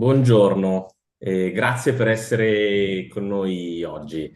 Buongiorno e grazie per essere con noi oggi.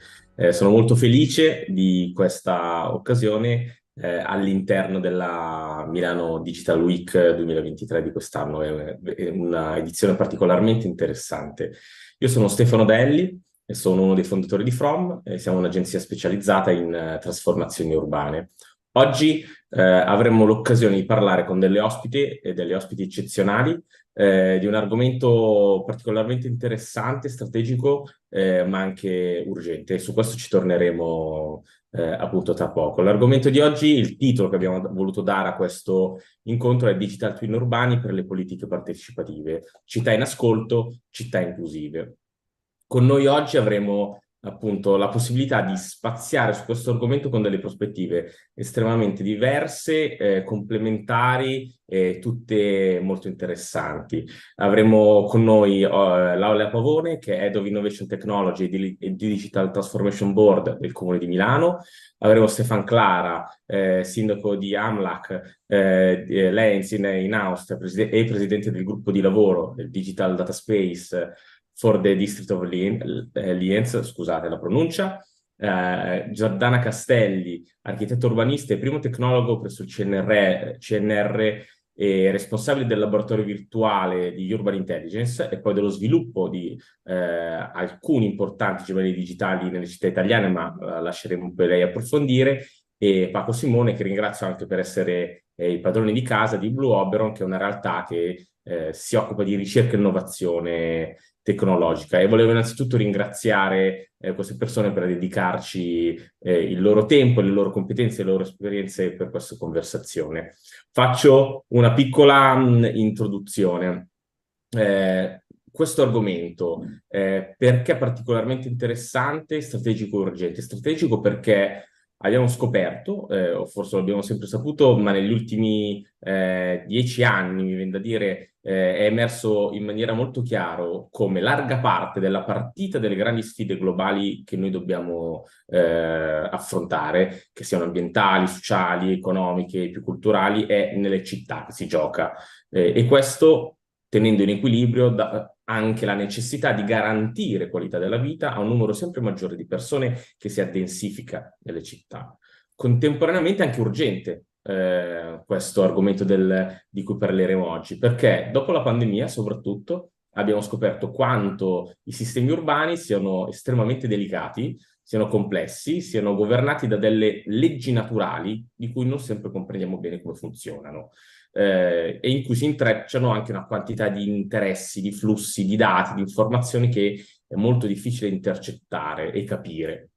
Sono molto felice di questa occasione all'interno della Milano Digital Week 2023 di quest'anno. È una edizione particolarmente interessante. Io sono Stefano Delli e sono uno dei fondatori di From e siamo un'agenzia specializzata in trasformazioni urbane. Oggi avremo l'occasione di parlare con delle ospiti e delle ospiti eccezionali di un argomento particolarmente interessante, strategico, ma anche urgente. Su questo ci torneremo appunto tra poco. L'argomento di oggi, il titolo che abbiamo voluto dare a questo incontro è Digital Twin Urbani per le politiche partecipative, città in ascolto, città inclusive. Con noi oggi avremo appunto la possibilità di spaziare su questo argomento con delle prospettive estremamente diverse, complementari e tutte molto interessanti. Avremo con noi Laura Pavone, che è Head of Innovation Technology e Digital Transformation Board del Comune di Milano. Avremo Stefan Clara, sindaco di Amlac, lei in Austria e presidente del gruppo di lavoro del Digital Data Space for the District of Lienz, scusate la pronuncia. Giordana Castelli, architetto urbanista e primo tecnologo presso il CNR e responsabile del laboratorio virtuale di Urban Intelligence e poi dello sviluppo di alcuni importanti gemelli digitali nelle città italiane, ma lasceremo per lei approfondire. E Paco Simone, che ringrazio anche per essere il padrone di casa di Blue Oberon, che è una realtà che si occupa di ricerca e innovazione tecnologica. E volevo innanzitutto ringraziare queste persone per dedicarci il loro tempo, le loro competenze e le loro esperienze per questa conversazione. Faccio una piccola introduzione. Questo argomento perché è particolarmente interessante, strategico e urgente? Strategico perché abbiamo scoperto, o forse l'abbiamo sempre saputo, ma negli ultimi 10 anni, mi viene da dire, è emerso in maniera molto chiara come larga parte della partita delle grandi sfide globali che noi dobbiamo affrontare, che siano ambientali, sociali, economiche, più culturali, è nelle città che si gioca. E questo tenendo in equilibrio anche la necessità di garantire qualità della vita a un numero sempre maggiore di persone che si addensifica nelle città. Contemporaneamente è anche urgente questo argomento di cui parleremo oggi, perché dopo la pandemia, soprattutto, abbiamo scoperto quanto i sistemi urbani siano estremamente delicati, siano complessi, siano governati da delle leggi naturali di cui non sempre comprendiamo bene come funzionano. E in cui si intrecciano anche una quantità di interessi, di flussi, di dati, di informazioni che è molto difficile intercettare e capire.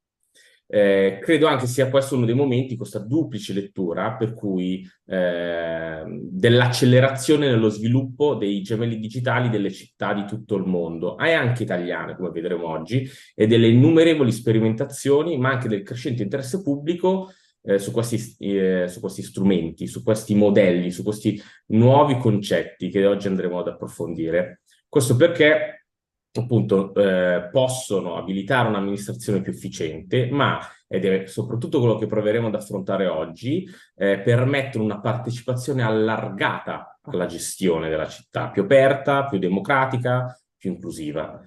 Credo anche sia questo uno dei momenti, questa duplice lettura, per cui dell'accelerazione nello sviluppo dei gemelli digitali delle città di tutto il mondo, e anche italiane, come vedremo oggi, e delle innumerevoli sperimentazioni, ma anche del crescente interesse pubblico su questi strumenti, su questi modelli, su questi nuovi concetti che oggi andremo ad approfondire. Questo perché appunto possono abilitare un'amministrazione più efficiente, ma, ed è soprattutto quello che proveremo ad affrontare oggi, permettono una partecipazione allargata alla gestione della città, più aperta, più democratica, più inclusiva.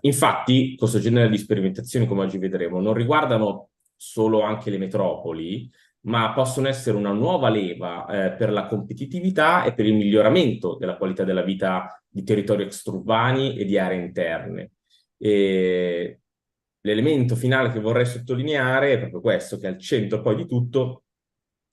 Infatti, questo genere di sperimentazioni, come oggi vedremo, non riguardano solo anche le metropoli, ma possono essere una nuova leva per la competitività e per il miglioramento della qualità della vita di territori extraurbani e di aree interne. E l'elemento finale che vorrei sottolineare è proprio questo, che al centro poi di tutto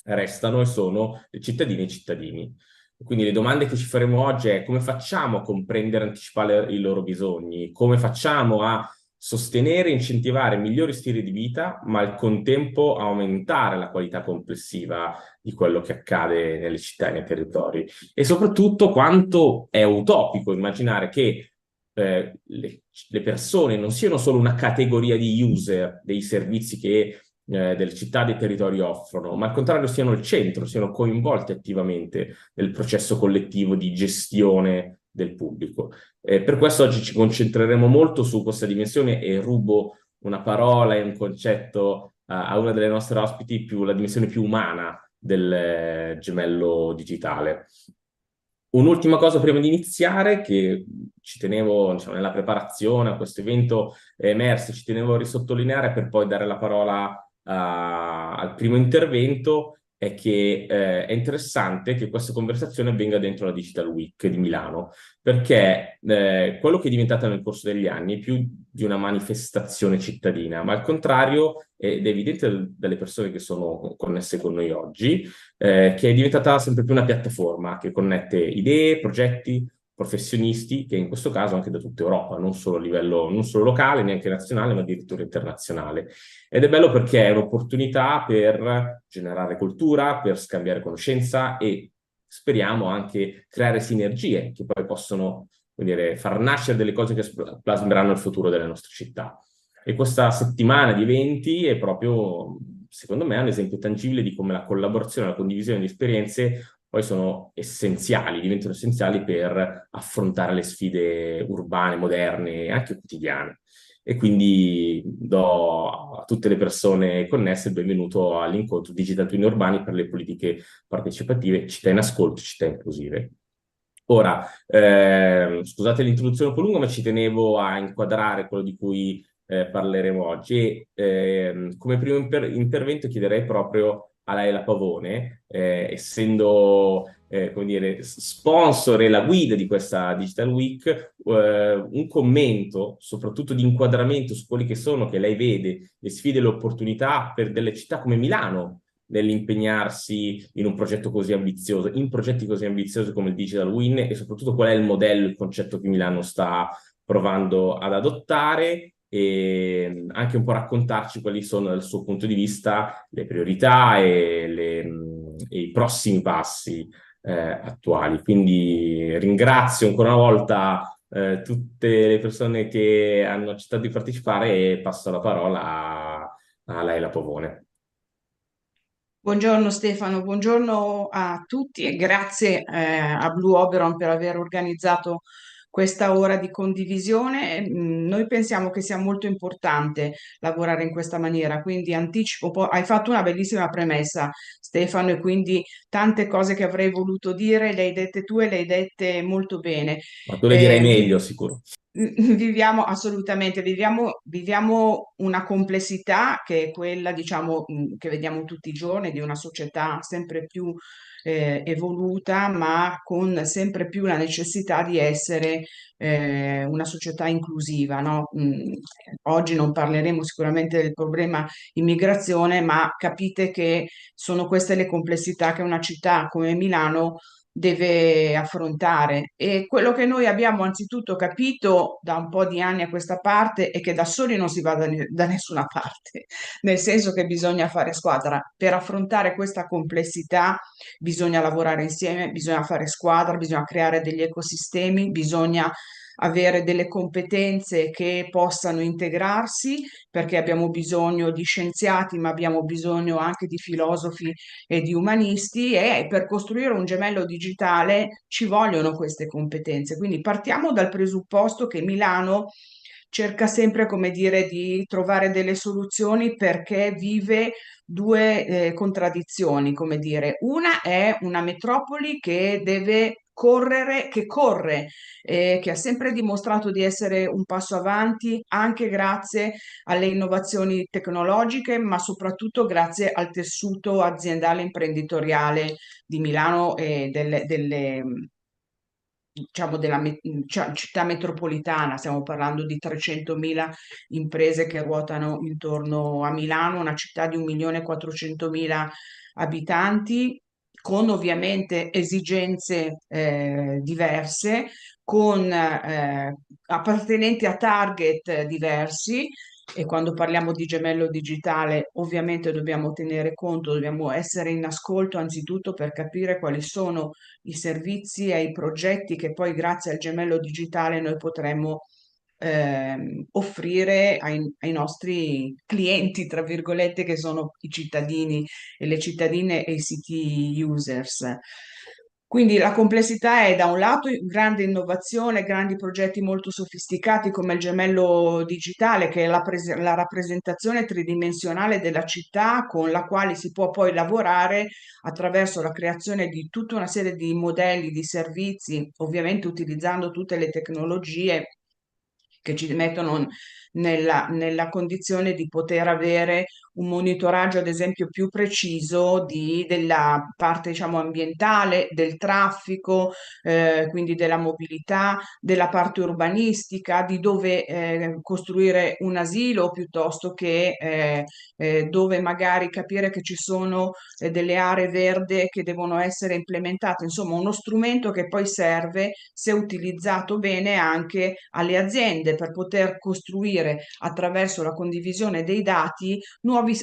restano e sono le cittadine e i cittadini. Quindi le domande che ci faremo oggi è come facciamo a comprendere e anticipare i loro bisogni, come facciamo a sostenere e incentivare migliori stili di vita, ma al contempo aumentare la qualità complessiva di quello che accade nelle città e nei territori. E soprattutto quanto è utopico immaginare che le persone non siano solo una categoria di user dei servizi che delle città e dei territori offrono, ma al contrario siano il centro, siano coinvolti attivamente nel processo collettivo di gestione del pubblico. Per questo oggi ci concentreremo molto su questa dimensione e rubo una parola e un concetto a una delle nostre ospiti, la dimensione più umana del gemello digitale. Un'ultima cosa prima di iniziare, che ci tenevo, diciamo, nella preparazione a questo evento è emerso, ci tenevo a risottolineare per poi dare la parola al primo intervento, è che è interessante che questa conversazione avvenga dentro la Digital Week di Milano, perché quello che è diventata nel corso degli anni è più di una manifestazione cittadina, ma al contrario, ed è evidente dalle persone che sono connesse con noi oggi, che è diventata sempre più una piattaforma che connette idee, progetti, professionisti, che in questo caso anche da tutta Europa, non solo a livello, non solo locale, neanche nazionale, ma addirittura internazionale. Ed è bello perché è un'opportunità per generare cultura, per scambiare conoscenza e speriamo anche creare sinergie che poi possono, come dire, far nascere delle cose che plasmeranno il futuro delle nostre città. E questa settimana di eventi è proprio, secondo me, un esempio tangibile di come la collaborazione e la condivisione di esperienze poi sono essenziali, diventano essenziali per affrontare le sfide urbane, moderne e anche quotidiane. E quindi do a tutte le persone connesse il benvenuto all'incontro Digital Twin Urbani per le politiche partecipative, città in ascolto, città inclusive. Ora, scusate l'introduzione un po' lunga, ma ci tenevo a inquadrare quello di cui parleremo oggi. E, come primo intervento chiederei proprio a Laila Pavone, essendo come dire, sponsor e la guida di questa Digital Week, un commento, soprattutto di inquadramento su quelli che sono, che lei vede, le sfide e le opportunità per delle città come Milano nell'impegnarsi in un progetto così ambizioso, in progetti così ambiziosi come il Digital Win e soprattutto qual è il modello, il concetto che Milano sta provando ad adottare e anche un po' raccontarci quali sono dal suo punto di vista le priorità e i prossimi passi attuali. Quindi ringrazio ancora una volta tutte le persone che hanno accettato di partecipare e passo la parola a Laila Pavone. Buongiorno Stefano, buongiorno a tutti e grazie a Blue Oberon per aver organizzato questa ora di condivisione. Noi pensiamo che sia molto importante lavorare in questa maniera, quindi anticipo, hai fatto una bellissima premessa Stefano e quindi tante cose che avrei voluto dire, le hai dette tu e le hai dette molto bene. Ma tu le direi Eh, meglio, vi- sicuro. Viviamo assolutamente, viviamo una complessità che è quella, diciamo, che vediamo tutti i giorni di una società sempre più evoluta, ma con sempre più la necessità di essere una società inclusiva, no? Oggi non parleremo sicuramente del problema immigrazione, ma capite che sono queste le complessità che una città come Milano deve affrontare. E quello che noi abbiamo anzitutto capito da un po' di anni a questa parte è che da soli non si va da nessuna parte, nel senso che bisogna fare squadra. Per affrontare questa complessità bisogna lavorare insieme, bisogna fare squadra, bisogna creare degli ecosistemi, bisogna avere delle competenze che possano integrarsi, perché abbiamo bisogno di scienziati, ma abbiamo bisogno anche di filosofi e di umanisti e per costruire un gemello digitale ci vogliono queste competenze. Quindi partiamo dal presupposto che Milano cerca sempre, come dire, di trovare delle soluzioni perché vive due contraddizioni, come dire. Una è una metropoli che deve correre, che corre, che ha sempre dimostrato di essere un passo avanti anche grazie alle innovazioni tecnologiche, ma soprattutto grazie al tessuto aziendale imprenditoriale di Milano e diciamo, città metropolitana. Stiamo parlando di 300.000 imprese che ruotano intorno a Milano, una città di 1.400.000 abitanti, con ovviamente esigenze diverse, con appartenenti a target diversi. E quando parliamo di gemello digitale, ovviamente dobbiamo tenere conto, dobbiamo essere in ascolto anzitutto per capire quali sono i servizi e i progetti che poi grazie al gemello digitale noi potremmo offrire ai nostri clienti, tra virgolette, che sono i cittadini e le cittadine e i city users. Quindi la complessità è da un lato grande innovazione, grandi progetti molto sofisticati come il gemello digitale, che è la rappresentazione tridimensionale della città con la quale si può poi lavorare attraverso la creazione di tutta una serie di modelli, di servizi, ovviamente utilizzando tutte le tecnologie che ci mettono nella condizione di poter avere un monitoraggio, ad esempio, più preciso della parte, diciamo, ambientale, del traffico, quindi della mobilità, della parte urbanistica, di dove costruire un asilo piuttosto che dove magari capire che ci sono delle aree verde che devono essere implementate, insomma, uno strumento che poi serve, se utilizzato bene, anche alle aziende per poter costruire attraverso la condivisione dei dati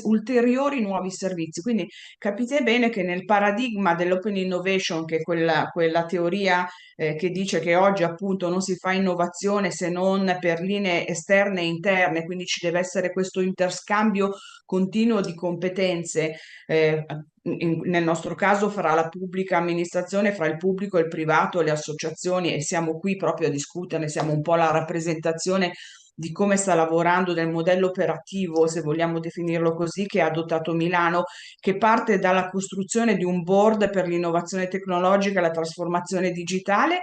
ulteriori nuovi servizi. Quindi capite bene che nel paradigma dell'open innovation, che è quella teoria che dice che oggi appunto non si fa innovazione se non per linee esterne e interne, quindi ci deve essere questo interscambio continuo di competenze, nel nostro caso fra la pubblica amministrazione, fra il pubblico e il privato, le associazioni, e siamo qui proprio a discuterne, siamo un po' la rappresentazione di come sta lavorando del modello operativo, se vogliamo definirlo così, che ha adottato Milano, che parte dalla costruzione di un board per l'innovazione tecnologica e la trasformazione digitale,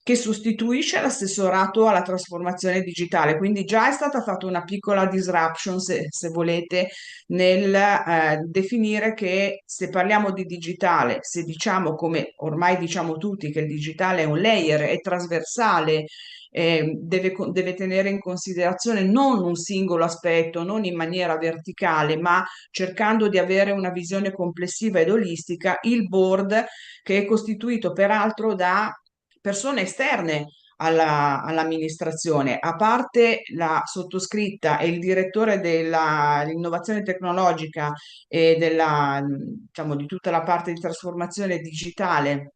che sostituisce l'assessorato alla trasformazione digitale. Quindi già è stata fatta una piccola disruption, se volete, nel definire che se parliamo di digitale, se diciamo come ormai diciamo tutti che il digitale è un layer, è trasversale, deve tenere in considerazione non un singolo aspetto, non in maniera verticale, ma cercando di avere una visione complessiva ed olistica, il board, che è costituito peraltro da persone esterne all'amministrazione, a parte la sottoscritta e il direttore dell'innovazione tecnologica e diciamo, di tutta la parte di trasformazione digitale,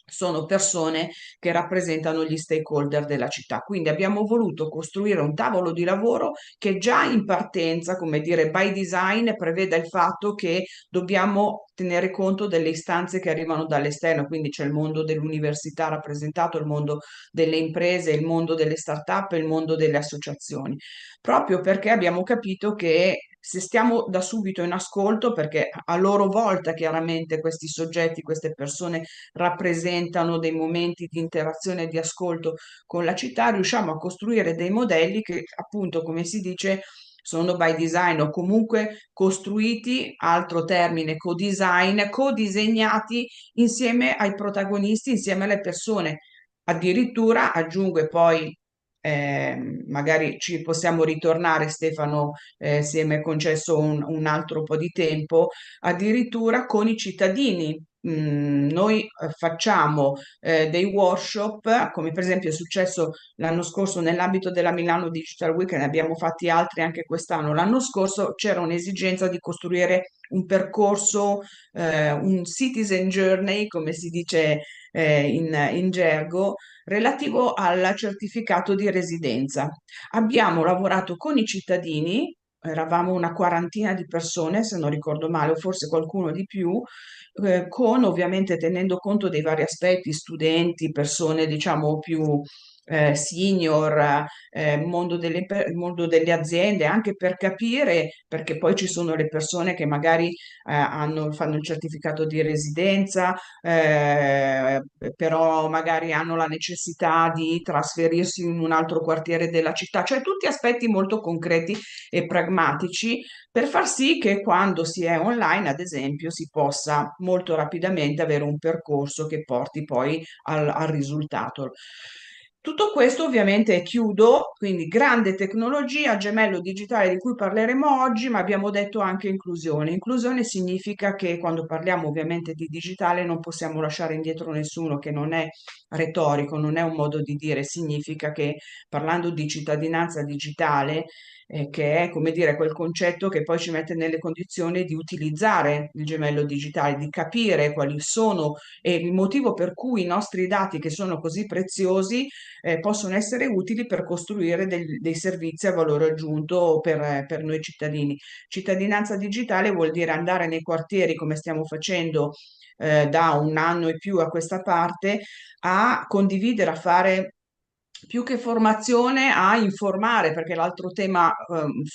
sono persone che rappresentano gli stakeholder della città. Quindi abbiamo voluto costruire un tavolo di lavoro che già in partenza, come dire, by design, preveda il fatto che dobbiamo tenere conto delle istanze che arrivano dall'esterno, quindi c'è il mondo dell'università rappresentato, il mondo delle imprese, il mondo delle start-up, il mondo delle associazioni, proprio perché abbiamo capito che se stiamo da subito in ascolto, perché a loro volta chiaramente questi soggetti, queste persone rappresentano dei momenti di interazione e di ascolto con la città, riusciamo a costruire dei modelli che appunto, come si dice, sono by design o comunque costruiti, altro termine, co-design, co-disegnati insieme ai protagonisti, insieme alle persone. Addirittura aggiungo e poi magari ci possiamo ritornare, Stefano, se mi è concesso un altro po' di tempo, addirittura con i cittadini. Noi facciamo dei workshop, come per esempio è successo l'anno scorso nell'ambito della Milano Digital Week, ne abbiamo fatti altri anche quest'anno. L'anno scorso c'era un'esigenza di costruire un percorso, un citizen journey, come si dice in gergo, relativo al certificato di residenza. Abbiamo lavorato con i cittadini, eravamo una quarantina di persone, se non ricordo male, o forse qualcuno di più, con ovviamente tenendo conto dei vari aspetti, studenti, persone diciamo più senior, mondo delle aziende, anche per capire, perché poi ci sono le persone che magari fanno il certificato di residenza, eh, però magari hanno la necessità di trasferirsi in un altro quartiere della città, cioè tutti aspetti molto concreti e pragmatici per far sì che quando si è online, ad esempio, si possa molto rapidamente avere un percorso che porti poi al risultato. Tutto questo ovviamente chiudo, quindi grande tecnologia, gemello digitale di cui parleremo oggi, ma abbiamo detto anche inclusione. Inclusione significa che quando parliamo ovviamente di digitale non possiamo lasciare indietro nessuno, che non è retorico, non è un modo di dire, significa che parlando di cittadinanza digitale, che è come dire quel concetto che poi ci mette nelle condizioni di utilizzare il gemello digitale, di capire quali sono e il motivo per cui i nostri dati che sono così preziosi possono essere utili per costruire dei servizi a valore aggiunto per noi cittadini. Cittadinanza digitale vuol dire andare nei quartieri come stiamo facendo da un anno e più a questa parte a condividere, a fare più che formazione, a informare, perché l'altro tema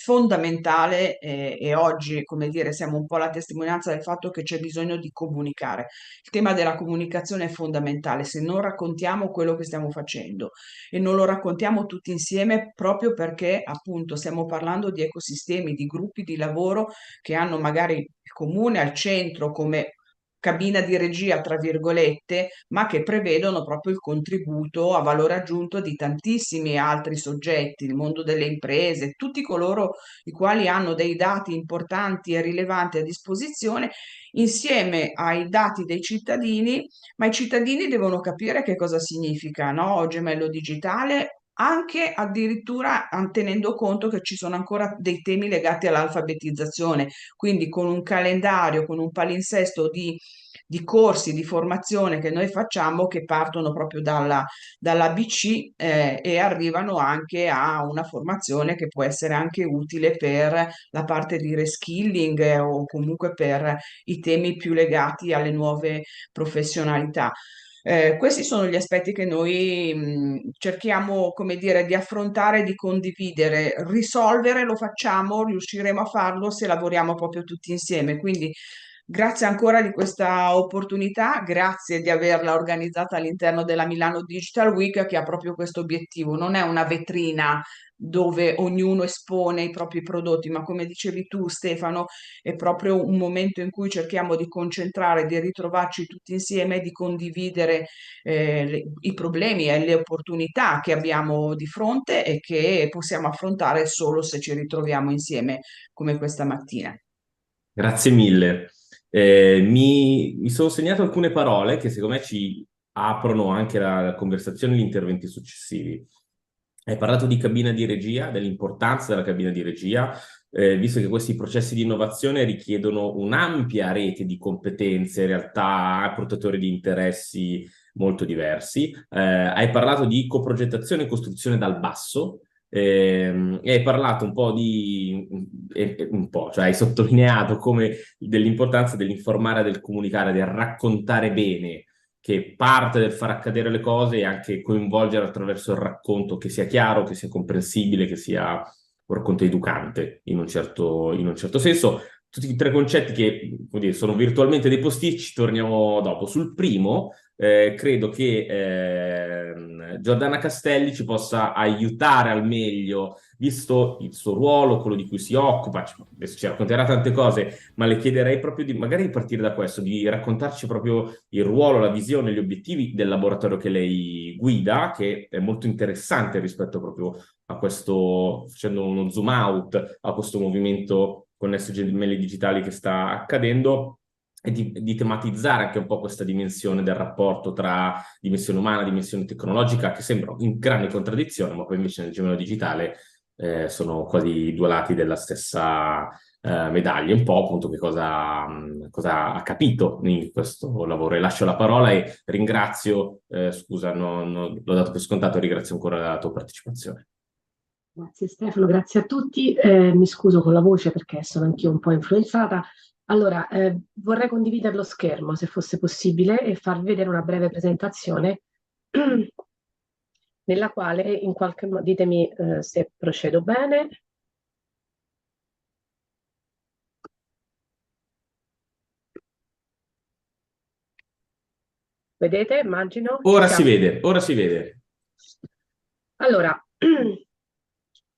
fondamentale, e oggi, come dire, siamo un po' la testimonianza del fatto che c'è bisogno di comunicare. Il tema della comunicazione è fondamentale. Se non raccontiamo quello che stiamo facendo e non lo raccontiamo tutti insieme, proprio perché appunto stiamo parlando di ecosistemi, di gruppi di lavoro che hanno magari il comune al centro come cabina di regia, tra virgolette, ma che prevedono proprio il contributo a valore aggiunto di tantissimi altri soggetti, il mondo delle imprese, tutti coloro i quali hanno dei dati importanti e rilevanti a disposizione, insieme ai dati dei cittadini, ma i cittadini devono capire che cosa significa, no? Gemello digitale. Anche addirittura tenendo conto che ci sono ancora dei temi legati all'alfabetizzazione, quindi con un calendario, con un palinsesto di corsi di formazione che noi facciamo che partono proprio dall'ABC e arrivano anche a una formazione che può essere anche utile per la parte di reskilling o comunque per i temi più legati alle nuove professionalità. Questi sono gli aspetti che noi cerchiamo, come dire, di affrontare, di condividere, risolvere, lo facciamo, riusciremo a farlo se lavoriamo proprio tutti insieme. Quindi grazie ancora di questa opportunità, grazie di averla organizzata all'interno della Milano Digital Week che ha proprio questo obiettivo. Non è una vetrina dove ognuno espone i propri prodotti, ma come dicevi tu, Stefano, è proprio un momento in cui cerchiamo di concentrare, di ritrovarci tutti insieme, di condividere i problemi e le opportunità che abbiamo di fronte e che possiamo affrontare solo se ci ritroviamo insieme come questa mattina. Grazie mille. Mi sono segnato alcune parole che secondo me ci aprono anche la conversazione e gli interventi successivi. Hai parlato di cabina di regia, dell'importanza della cabina di regia, visto che questi processi di innovazione richiedono un'ampia rete di competenze, in realtà portatori di interessi molto diversi. Hai parlato di coprogettazione e costruzione dal basso. E hai parlato un po' un po', cioè hai sottolineato come dell'importanza dell'informare, del comunicare, del raccontare bene, che parte del far accadere le cose e anche coinvolgere attraverso il racconto, che sia chiaro, che sia comprensibile, che sia un racconto educante in un certo senso. Tutti e tre concetti che, come dire, sono virtualmente dei posticci, torniamo dopo. Sul primo, credo che Giordana Castelli ci possa aiutare al meglio, visto il suo ruolo, quello di cui si occupa. Adesso ci racconterà tante cose, ma le chiederei proprio di magari partire da questo, di raccontarci proprio il ruolo, la visione, gli obiettivi del laboratorio che lei guida, che è molto interessante rispetto proprio a questo, facendo uno zoom out a questo movimento connesso ai gemelli digitali che sta accadendo e di tematizzare anche un po' questa dimensione del rapporto tra dimensione umana e dimensione tecnologica, che sembra in grande contraddizione, ma poi invece nel gemello digitale sono quasi due lati della stessa medaglia. Un po' appunto che cosa ha capito in questo lavoro. E lascio la parola e ringrazio, scusa, l'ho dato per scontato, ringrazio ancora la tua partecipazione. Grazie Stefano, grazie a tutti. Mi scuso con la voce perché sono anch'io un po' influenzata. Allora, vorrei condividere lo schermo, se fosse possibile, e farvi vedere una breve presentazione nella quale in qualche modo, ditemi se procedo bene. Vedete, immagino? Ora si vede, ora si vede. Allora,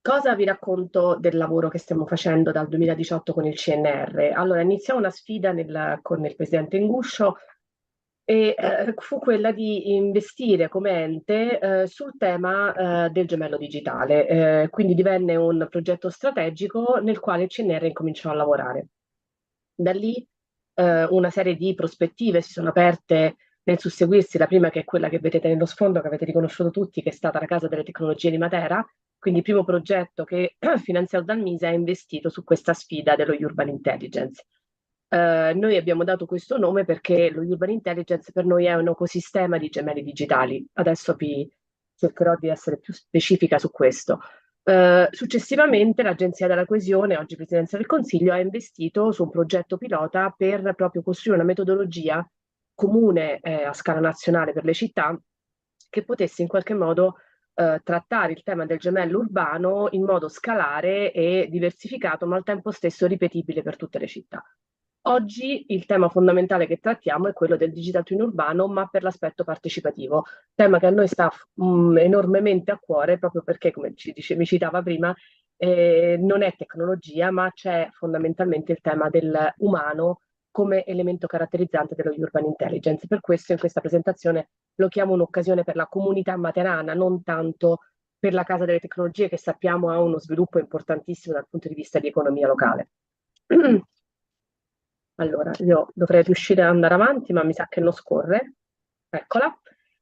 cosa vi racconto del lavoro che stiamo facendo dal 2018 con il CNR? Allora, iniziò una sfida con il presidente Inguscio e fu quella di investire come ente sul tema del gemello digitale. Quindi divenne un progetto strategico nel quale il CNR incominciò a lavorare. Da lì una serie di prospettive si sono aperte nel susseguirsi, la prima che è quella che vedete nello sfondo, che avete riconosciuto tutti, che è stata la Casa delle Tecnologie di Matera, quindi il primo progetto che, finanziato dal MISE, ha investito su questa sfida dello Urban Intelligence. Noi abbiamo dato questo nome perché lo Urban Intelligence per noi è un ecosistema di gemelli digitali. Adesso vi cercherò di essere più specifica su questo. Successivamente l'Agenzia della Coesione, oggi Presidenza del Consiglio, ha investito su un progetto pilota per proprio costruire una metodologia comune a scala nazionale per le città, che potesse in qualche modo trattare il tema del gemello urbano in modo scalare e diversificato, ma al tempo stesso ripetibile per tutte le città. Oggi il tema fondamentale che trattiamo è quello del Digital Twin urbano, ma per l'aspetto partecipativo, tema che a noi sta enormemente a cuore, proprio perché, come mi citava prima, non è tecnologia, ma c'è fondamentalmente il tema dell'umano come elemento caratterizzante dello Urban Intelligence. Per questo in questa presentazione lo chiamo un'occasione per la comunità materana, non tanto per la Casa delle Tecnologie, che sappiamo ha uno sviluppo importantissimo dal punto di vista di economia locale. Allora, io dovrei riuscire ad andare avanti, ma mi sa che non scorre. Eccola.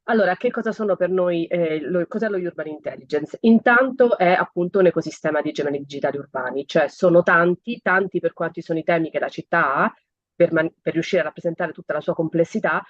Allora, che cosa sono per noi, cos'è lo Urban Intelligence? Intanto è appunto un ecosistema di gemelli digitali urbani, cioè sono tanti per quanti sono i temi che la città ha, per riuscire a rappresentare tutta la sua complessità,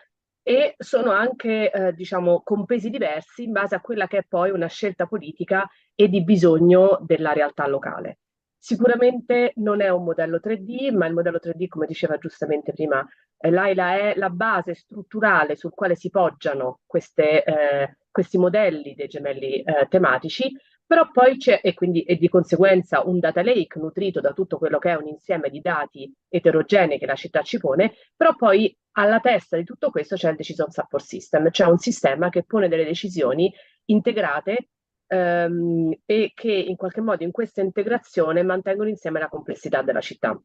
e sono anche, diciamo, compesi diversi in base a quella che è poi una scelta politica e di bisogno della realtà locale. Sicuramente non è un modello 3D, ma il modello 3D, come diceva giustamente prima Laila, è la base strutturale sul quale si poggiano questi modelli dei gemelli tematici, però poi c'è, e di conseguenza un data lake nutrito da tutto quello che è un insieme di dati eterogenei che la città ci pone, però poi alla testa di tutto questo c'è il Decision Support System, cioè un sistema che pone delle decisioni integrate e che in qualche modo in questa integrazione mantengono insieme la complessità della città.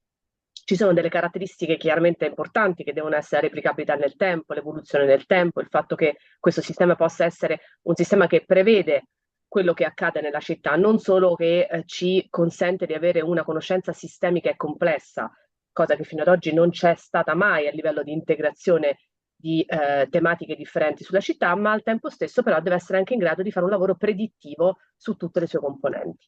Ci sono delle caratteristiche chiaramente importanti che devono essere replicabilità nel tempo, l'evoluzione nel tempo, il fatto che questo sistema possa essere un sistema che prevede quello che accade nella città, non solo che ci consente di avere una conoscenza sistemica e complessa, cosa che fino ad oggi non c'è stata mai a livello di integrazione di tematiche differenti sulla città, ma al tempo stesso però deve essere anche in grado di fare un lavoro predittivo su tutte le sue componenti.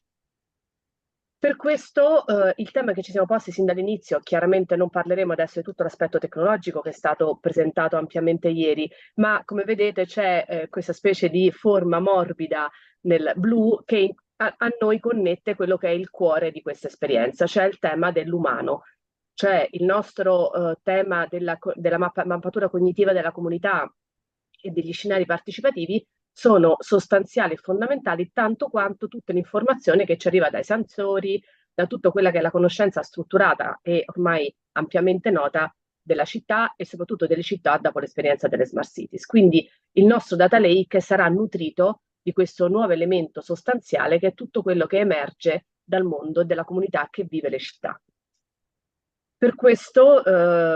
Per questo il tema che ci siamo posti sin dall'inizio, chiaramente non parleremo adesso di tutto l'aspetto tecnologico che è stato presentato ampiamente ieri, ma come vedete c'è questa specie di forma morbida nel blu che a noi connette quello che è il cuore di questa esperienza, cioè il tema dell'umano, cioè il nostro tema della mappatura cognitiva della comunità e degli scenari partecipativi sono sostanziali e fondamentali tanto quanto tutta l'informazione che ci arriva dai sensori, da tutta quella che è la conoscenza strutturata e ormai ampiamente nota della città e soprattutto delle città dopo l'esperienza delle smart cities. Quindi il nostro data lake sarà nutrito di questo nuovo elemento sostanziale che è tutto quello che emerge dal mondo della comunità che vive le città. Per questo,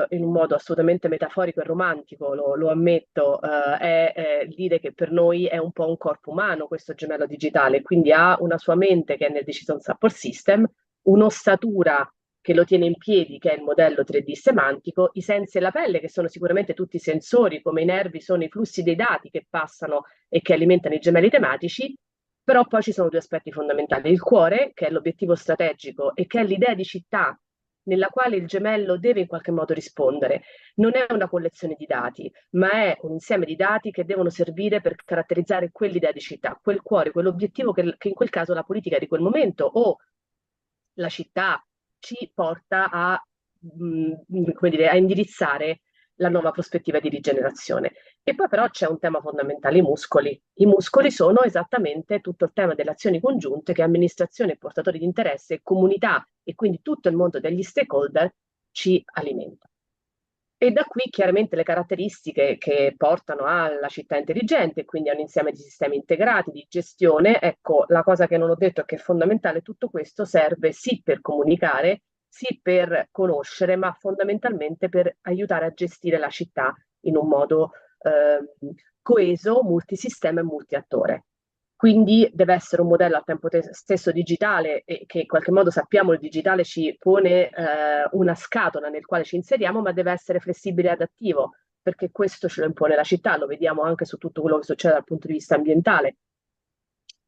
in un modo assolutamente metaforico e romantico, lo ammetto, è dire che per noi è un po' un corpo umano questo gemello digitale, quindi ha una sua mente che è nel Decision Support System, un'ossatura che lo tiene in piedi, che è il modello 3D semantico, i sensi e la pelle, che sono sicuramente tutti sensori, come i nervi sono i flussi dei dati che passano e che alimentano i gemelli tematici, però poi ci sono due aspetti fondamentali, il cuore, che è l'obiettivo strategico e che è l'idea di città nella quale il gemello deve in qualche modo rispondere. Non è una collezione di dati, ma è un insieme di dati che devono servire per caratterizzare quell'idea di città, quel cuore, quell'obiettivo che in quel caso la politica di quel momento o la città ci porta a, come dire, a indirizzare la nuova prospettiva di rigenerazione. E poi però c'è un tema fondamentale, i muscoli. I muscoli sono esattamente tutto il tema delle azioni congiunte che amministrazione, portatori di interesse, comunità e quindi tutto il mondo degli stakeholder ci alimenta. E da qui chiaramente le caratteristiche che portano alla città intelligente, quindi a un insieme di sistemi integrati, di gestione. Ecco, la cosa che non ho detto è che è fondamentale, tutto questo serve sì per comunicare, sì per conoscere, ma fondamentalmente per aiutare a gestire la città in un modo coeso, multisistema e multiattore. Quindi deve essere un modello al tempo stesso digitale e che in qualche modo sappiamo il digitale ci pone una scatola nel quale ci inseriamo, ma deve essere flessibile e adattivo, perché questo ce lo impone la città, lo vediamo anche su tutto quello che succede dal punto di vista ambientale.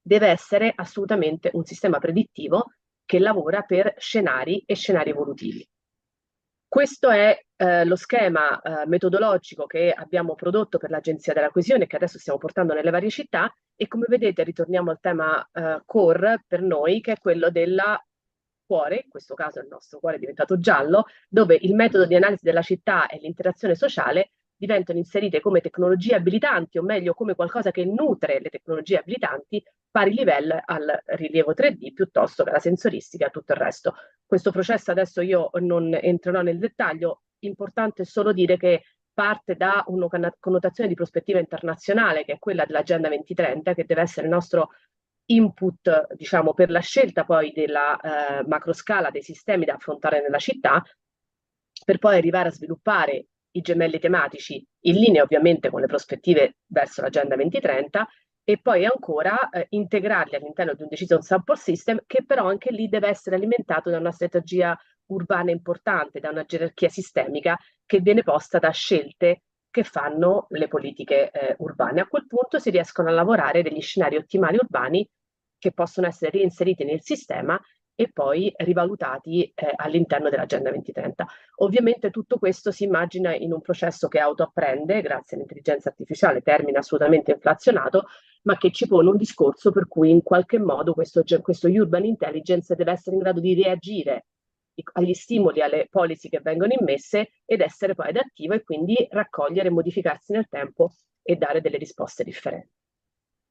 Deve essere assolutamente un sistema predittivo che lavora per scenari e scenari evolutivi. Questo è lo schema metodologico che abbiamo prodotto per l'Agenzia della Coesione che adesso stiamo portando nelle varie città e come vedete ritorniamo al tema core per noi che è quello della cuore, in questo caso il nostro cuore è diventato giallo, dove il metodo di analisi della città e l'interazione sociale diventano inserite come tecnologie abilitanti, o meglio come qualcosa che nutre le tecnologie abilitanti, pari livello al rilievo 3D piuttosto che alla sensoristica e tutto il resto. Questo processo adesso io non entrerò nel dettaglio, importante è solo dire che parte da una connotazione di prospettiva internazionale, che è quella dell'Agenda 2030, che deve essere il nostro input, diciamo, per la scelta poi della macroscala dei sistemi da affrontare nella città, per poi arrivare a sviluppare i gemelli tematici in linea ovviamente con le prospettive verso l'Agenda 2030 e poi ancora integrarli all'interno di un decision support system che però anche lì deve essere alimentato da una strategia urbana importante, da una gerarchia sistemica che viene posta da scelte che fanno le politiche urbane. A quel punto si riescono a lavorare degli scenari ottimali urbani che possono essere reinseriti nel sistema e poi rivalutati all'interno dell'Agenda 2030. Ovviamente tutto questo si immagina in un processo che autoapprende, grazie all'intelligenza artificiale, termine assolutamente inflazionato, ma che ci pone un discorso per cui in qualche modo questo urban intelligence deve essere in grado di reagire agli stimoli, alle policy che vengono immesse ed essere poi adattivo e quindi raccogliere, modificarsi nel tempo e dare delle risposte differenti.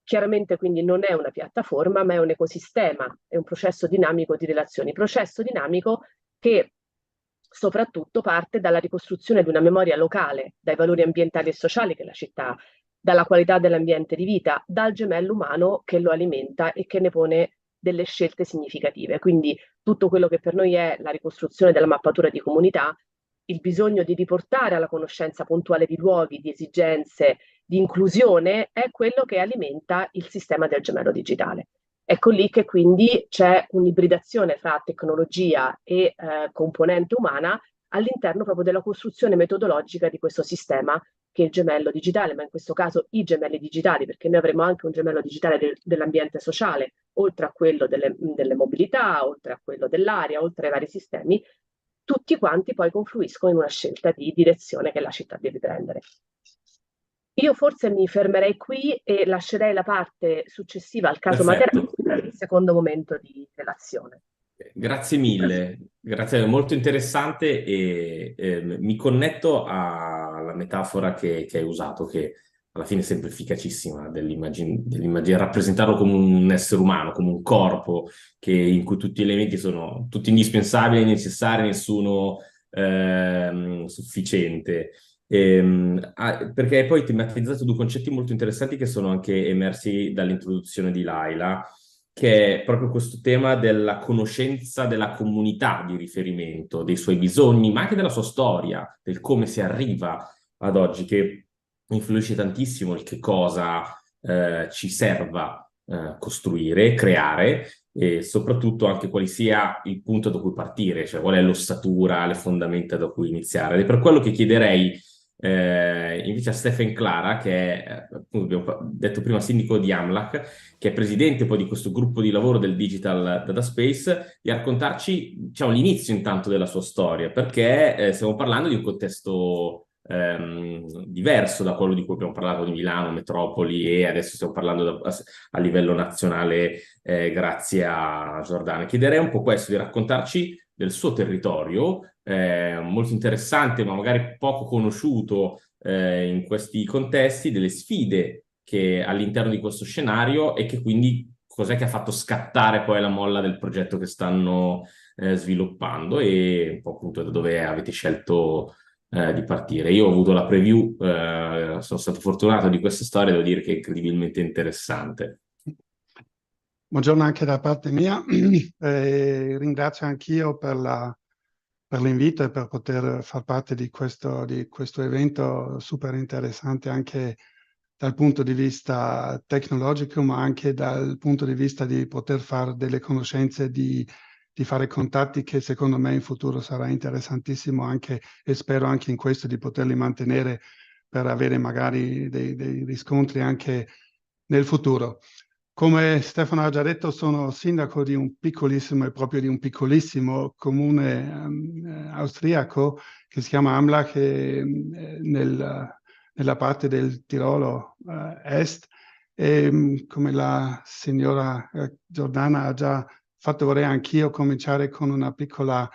Chiaramente quindi non è una piattaforma, ma è un ecosistema, è un processo dinamico di relazioni, processo dinamico che soprattutto parte dalla ricostruzione di una memoria locale, dai valori ambientali e sociali che la città ha, dalla qualità dell'ambiente di vita, dal gemello umano che lo alimenta e che ne pone delle scelte significative. Quindi tutto quello che per noi è la ricostruzione della mappatura di comunità, il bisogno di riportare alla conoscenza puntuale di luoghi, di esigenze, di inclusione, è quello che alimenta il sistema del gemello digitale. Ecco lì che quindi c'è un'ibridazione fra tecnologia e componente umana all'interno proprio della costruzione metodologica di questo sistema che è il gemello digitale, ma in questo caso i gemelli digitali, perché noi avremo anche un gemello digitale dell'ambiente sociale, oltre a quello delle mobilità, oltre a quello dell'aria, oltre ai vari sistemi, tutti quanti poi confluiscono in una scelta di direzione che la città deve prendere. Io forse mi fermerei qui e lascerei la parte successiva al caso Matera per il secondo momento di relazione. Grazie mille, grazie, molto interessante e mi connetto alla metafora che hai usato, che alla fine è sempre efficacissima, dell'immagine, rappresentarlo come un essere umano, come un corpo in cui tutti gli elementi sono tutti indispensabili, necessari, nessuno sufficiente. Perché poi tematizzato due concetti molto interessanti che sono anche emersi dall'introduzione di Laila, che è proprio questo tema della conoscenza della comunità di riferimento, dei suoi bisogni, ma anche della sua storia, del come si arriva ad oggi, che influisce tantissimo il che cosa ci serva costruire, creare, e soprattutto anche quale sia il punto da cui partire, cioè qual è l'ossatura, le fondamenta da cui iniziare. Ed è per quello che chiederei invece a Stephen Clara, che è, appunto, abbiamo detto prima, sindaco di Amlac, che è presidente poi di questo gruppo di lavoro del Digital Data Space, di raccontarci, diciamo, l'inizio intanto della sua storia, perché stiamo parlando di un contesto diverso da quello di cui abbiamo parlato di Milano, metropoli, e adesso stiamo parlando a livello nazionale grazie a Giordana. Chiederei un po' questo, di raccontarci del suo territorio, molto interessante ma magari poco conosciuto in questi contesti, delle sfide che all'interno di questo scenario e che quindi cos'è che ha fatto scattare poi la molla del progetto che stanno sviluppando e un po' appunto da dove avete scelto di partire. Io ho avuto la preview, sono stato fortunato di questa storia, devo dire che è incredibilmente interessante. Buongiorno anche da parte mia, ringrazio anch'io per l'invito e per poter far parte di questo evento super interessante anche dal punto di vista tecnologico, ma anche dal punto di vista di poter fare delle conoscenze, di fare contatti che secondo me in futuro sarà interessantissimo anche, e spero anche in questo di poterli mantenere per avere magari dei riscontri anche nel futuro. Come Stefano ha già detto, sono sindaco di un piccolissimo e proprio di un piccolissimo comune austriaco che si chiama Amlach, nella parte del Tirolo Est. E come la signora Giordana ha già fatto, vorrei anch'io cominciare con una piccola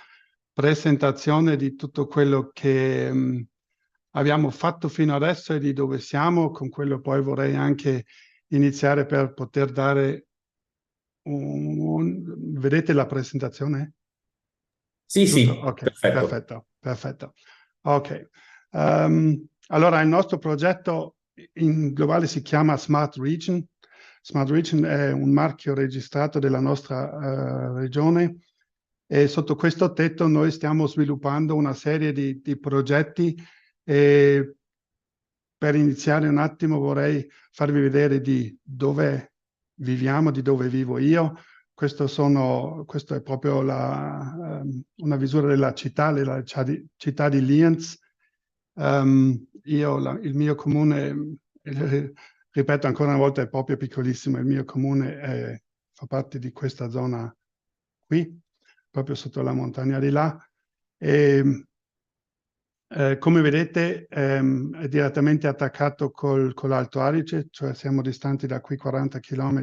presentazione di tutto quello che abbiamo fatto fino adesso e di dove siamo. Con quello poi vorrei anche iniziare per poter dare vedete la presentazione? Sì, Giusto? sì, Ok, perfetto. perfetto, perfetto. Ok. Allora, il nostro progetto in globale si chiama Smart Region. Smart Region è un marchio registrato della nostra regione e sotto questo tetto noi stiamo sviluppando una serie di progetti e per iniziare un attimo vorrei farvi vedere di dove viviamo, di dove vivo io. Questo è proprio una misura della città di Lienz. Il mio comune, ripeto ancora una volta, è proprio piccolissimo. Il mio comune fa parte di questa zona qui, proprio sotto la montagna di là. E, come vedete è direttamente attaccato con l'Alto Adige, cioè siamo distanti da qui 40 km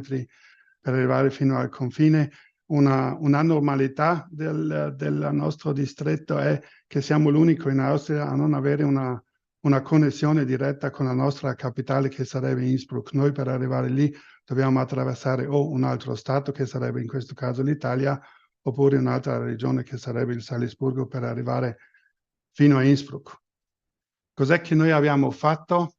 per arrivare fino al confine. Una normalità del nostro distretto è che siamo l'unico in Austria a non avere una connessione diretta con la nostra capitale, che sarebbe Innsbruck. Noi per arrivare lì dobbiamo attraversare o un altro stato, che sarebbe in questo caso l'Italia, oppure un'altra regione, che sarebbe il Salisburgo, per arrivare fino a Innsbruck. Cos'è che noi abbiamo fatto?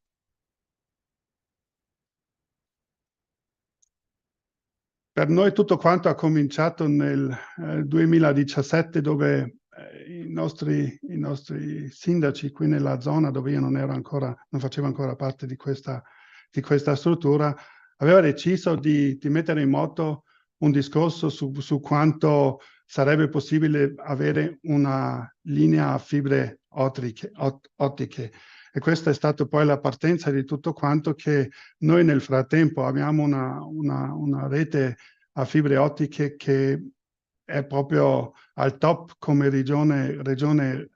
Per noi tutto quanto ha cominciato nel 2017, dove i nostri sindaci qui nella zona, dove io non facevo ancora parte di questa struttura, aveva deciso di mettere in moto un discorso su quanto sarebbe possibile avere una linea a fibre ottiche. E questa è stata poi la partenza di tutto quanto, che noi nel frattempo abbiamo una rete a fibre ottiche che è proprio al top come regione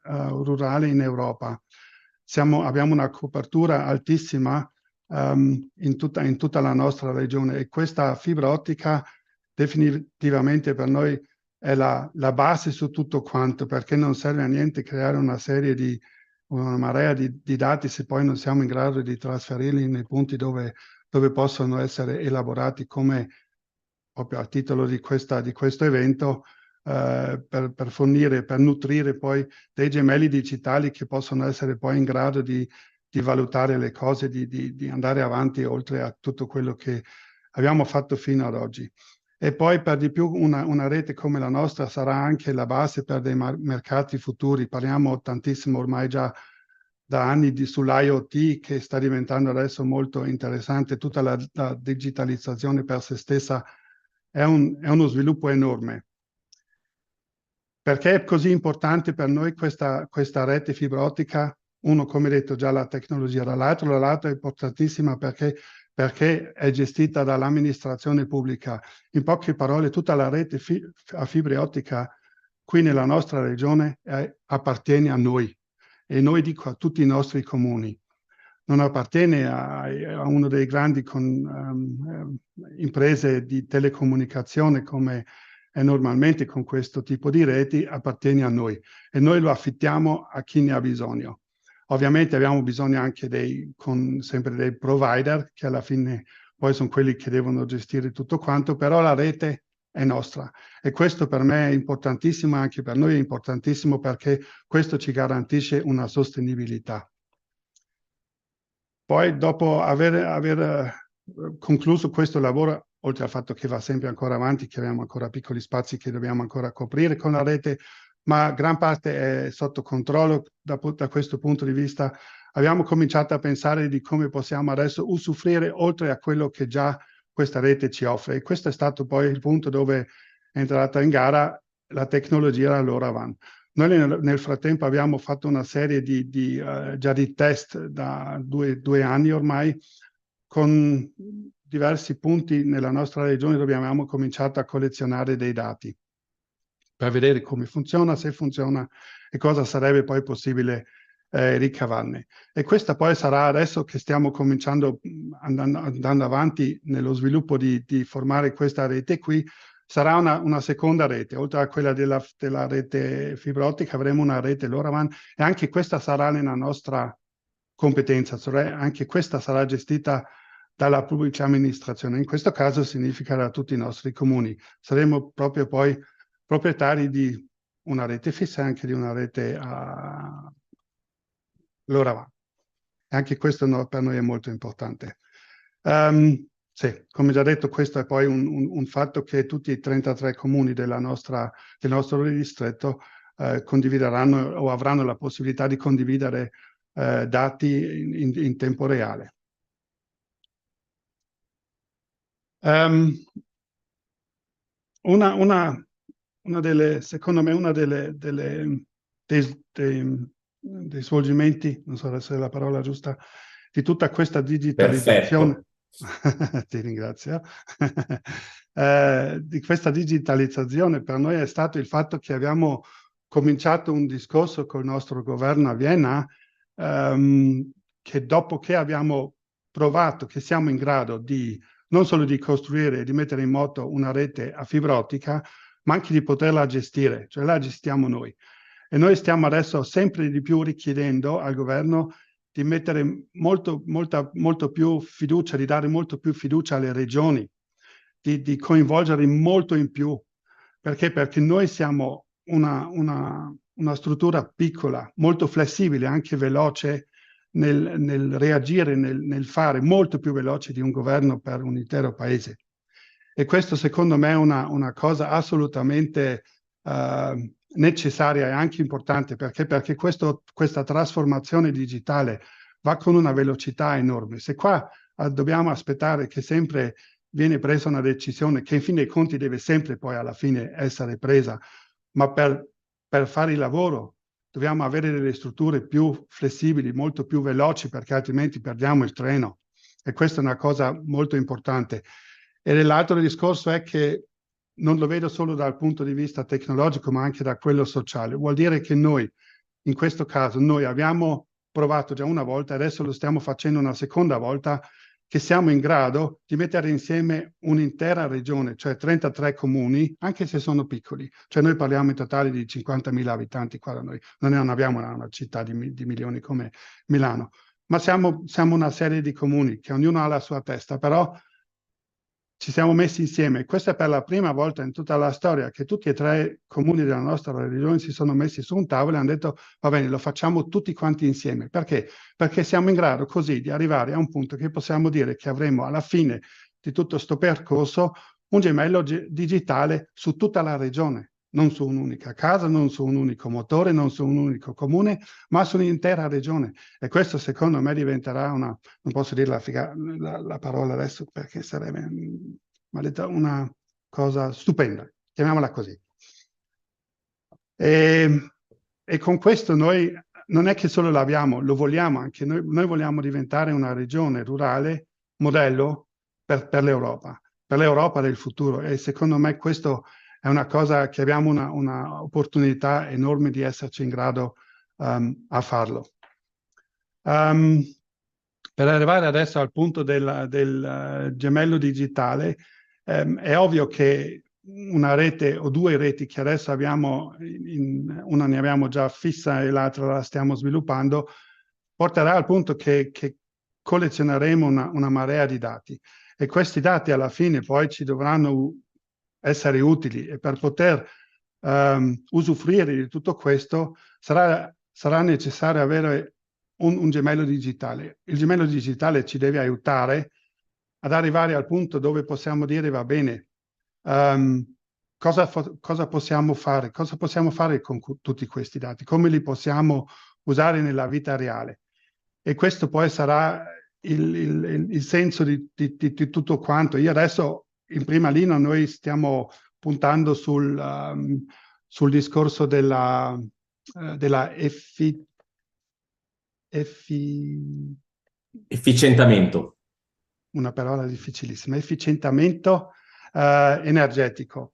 rurale in Europa. Abbiamo una copertura altissima in tutta la nostra regione, e questa fibra ottica definitivamente per noi è la base su tutto quanto, perché non serve a niente creare una marea di dati se poi non siamo in grado di trasferirli nei punti dove possono essere elaborati, come proprio a titolo di questo evento, per fornire, per nutrire poi dei gemelli digitali che possono essere poi in grado di valutare le cose, di andare avanti oltre a tutto quello che abbiamo fatto fino ad oggi. E poi per di più una rete come la nostra sarà anche la base per dei mercati futuri. Parliamo tantissimo ormai già da anni sull'IoT, che sta diventando adesso molto interessante. Tutta la digitalizzazione per se stessa è uno sviluppo enorme. Perché è così importante per noi questa rete fibra ottica? Uno, come detto, già la tecnologia, dall'altro è importantissima perché è gestita dall'amministrazione pubblica. In poche parole, tutta la rete a fibra ottica qui nella nostra regione appartiene a noi, e noi dico a tutti i nostri comuni. Non appartiene a uno dei grandi imprese di telecomunicazione, come è normalmente con questo tipo di reti, appartiene a noi, e noi lo affittiamo a chi ne ha bisogno. Ovviamente abbiamo bisogno anche sempre dei provider, che alla fine poi sono quelli che devono gestire tutto quanto, però la rete è nostra, e questo per me è importantissimo, anche per noi è importantissimo, perché questo ci garantisce una sostenibilità. Poi, dopo aver concluso questo lavoro, oltre al fatto che va sempre ancora avanti, che abbiamo ancora piccoli spazi che dobbiamo ancora coprire con la rete, ma gran parte è sotto controllo da questo punto di vista, abbiamo cominciato a pensare di come possiamo adesso usufruire oltre a quello che già questa rete ci offre. E questo è stato poi il punto dove è entrata in gara la tecnologia da LoRaWAN. Noi nel frattempo abbiamo fatto una serie già di test da due anni ormai, con diversi punti nella nostra regione dove abbiamo cominciato a collezionare dei dati per vedere come funziona, se funziona e cosa sarebbe poi possibile ricavarne. E questa poi sarà, adesso che stiamo cominciando, andando avanti nello sviluppo di formare questa rete qui, sarà una seconda rete. Oltre a quella della rete fibra ottica avremo una rete LoRaWAN, e anche questa sarà nella nostra competenza, cioè anche questa sarà gestita dalla pubblica amministrazione. In questo caso significa da tutti i nostri comuni. Saremo proprio poi proprietari di una rete fissa e anche di una rete a LoRaWAN. Anche questo per noi è molto importante. Sì, come già detto, questo è poi un fatto che tutti i 33 comuni del nostro distretto condivideranno o avranno la possibilità di condividere dati in tempo reale. Secondo me, dei svolgimenti, non so se è la parola giusta, di tutta questa digitalizzazione. Ti ringrazio. Di questa digitalizzazione per noi è stato il fatto che abbiamo cominciato un discorso col nostro governo a Vienna, che dopo che abbiamo provato che siamo in grado di non solo di costruire e di mettere in moto una rete a fibra ottica, ma anche di poterla gestire, cioè la gestiamo noi. E noi stiamo adesso sempre di più richiedendo al governo di mettere molto più fiducia, di dare molto più fiducia alle regioni, di coinvolgerli molto in più. Perché? Perché noi siamo una struttura piccola, molto flessibile, anche veloce nel reagire, nel fare, molto più veloce di un governo per un intero paese. E questo secondo me è una cosa assolutamente necessaria e anche importante, perché questa trasformazione digitale va con una velocità enorme. Se qua dobbiamo aspettare che sempre viene presa una decisione, che in fin dei conti deve sempre poi alla fine essere presa, ma per fare il lavoro dobbiamo avere delle strutture più flessibili, molto più veloci, perché altrimenti perdiamo il treno. E questa è una cosa molto importante. E l'altro discorso è che non lo vedo solo dal punto di vista tecnologico, ma anche da quello sociale. Vuol dire che noi, in questo caso, noi abbiamo provato già una volta, adesso lo stiamo facendo una seconda volta, che siamo in grado di mettere insieme un'intera regione, cioè 33 comuni, anche se sono piccoli. Cioè noi parliamo in totale di 50.000 abitanti qua da noi, non abbiamo una città di milioni come Milano, ma siamo una serie di comuni che ognuno ha la sua testa, però ci siamo messi insieme. Questa è per la prima volta in tutta la storia che tutti e tre comuni della nostra regione si sono messi su un tavolo e hanno detto va bene, lo facciamo tutti quanti insieme. Perché? Perché siamo in grado così di arrivare a un punto che possiamo dire che avremo alla fine di tutto questo percorso un gemello digitale su tutta la regione, non su un'unica casa, non su un unico motore, non su un unico comune, ma su un'intera regione. E questo secondo me diventerà non posso dire la parola adesso perché sarebbe una cosa stupenda, chiamiamola così. E con questo noi non è che solo l'abbiamo, lo vogliamo anche, noi vogliamo diventare una regione rurale modello per l'Europa del futuro, e secondo me questo è una cosa che abbiamo una opportunità enorme di esserci in grado a farlo. Per arrivare adesso al punto del gemello digitale, è ovvio che una rete o due reti che adesso abbiamo, una ne abbiamo già fissa e l'altra la stiamo sviluppando, porterà al punto che collezioneremo una marea di dati, e questi dati alla fine poi ci dovranno essere utili, e per poter usufruire di tutto questo sarà necessario avere un gemello digitale. Il gemello digitale ci deve aiutare ad arrivare al punto dove possiamo dire va bene, cosa possiamo fare? Cosa possiamo fare con tutti questi dati? Come li possiamo usare nella vita reale? E questo poi sarà il senso di tutto quanto. Io adesso in prima linea noi stiamo puntando sul discorso della efficientamento. Una parola difficilissima, efficientamento energetico.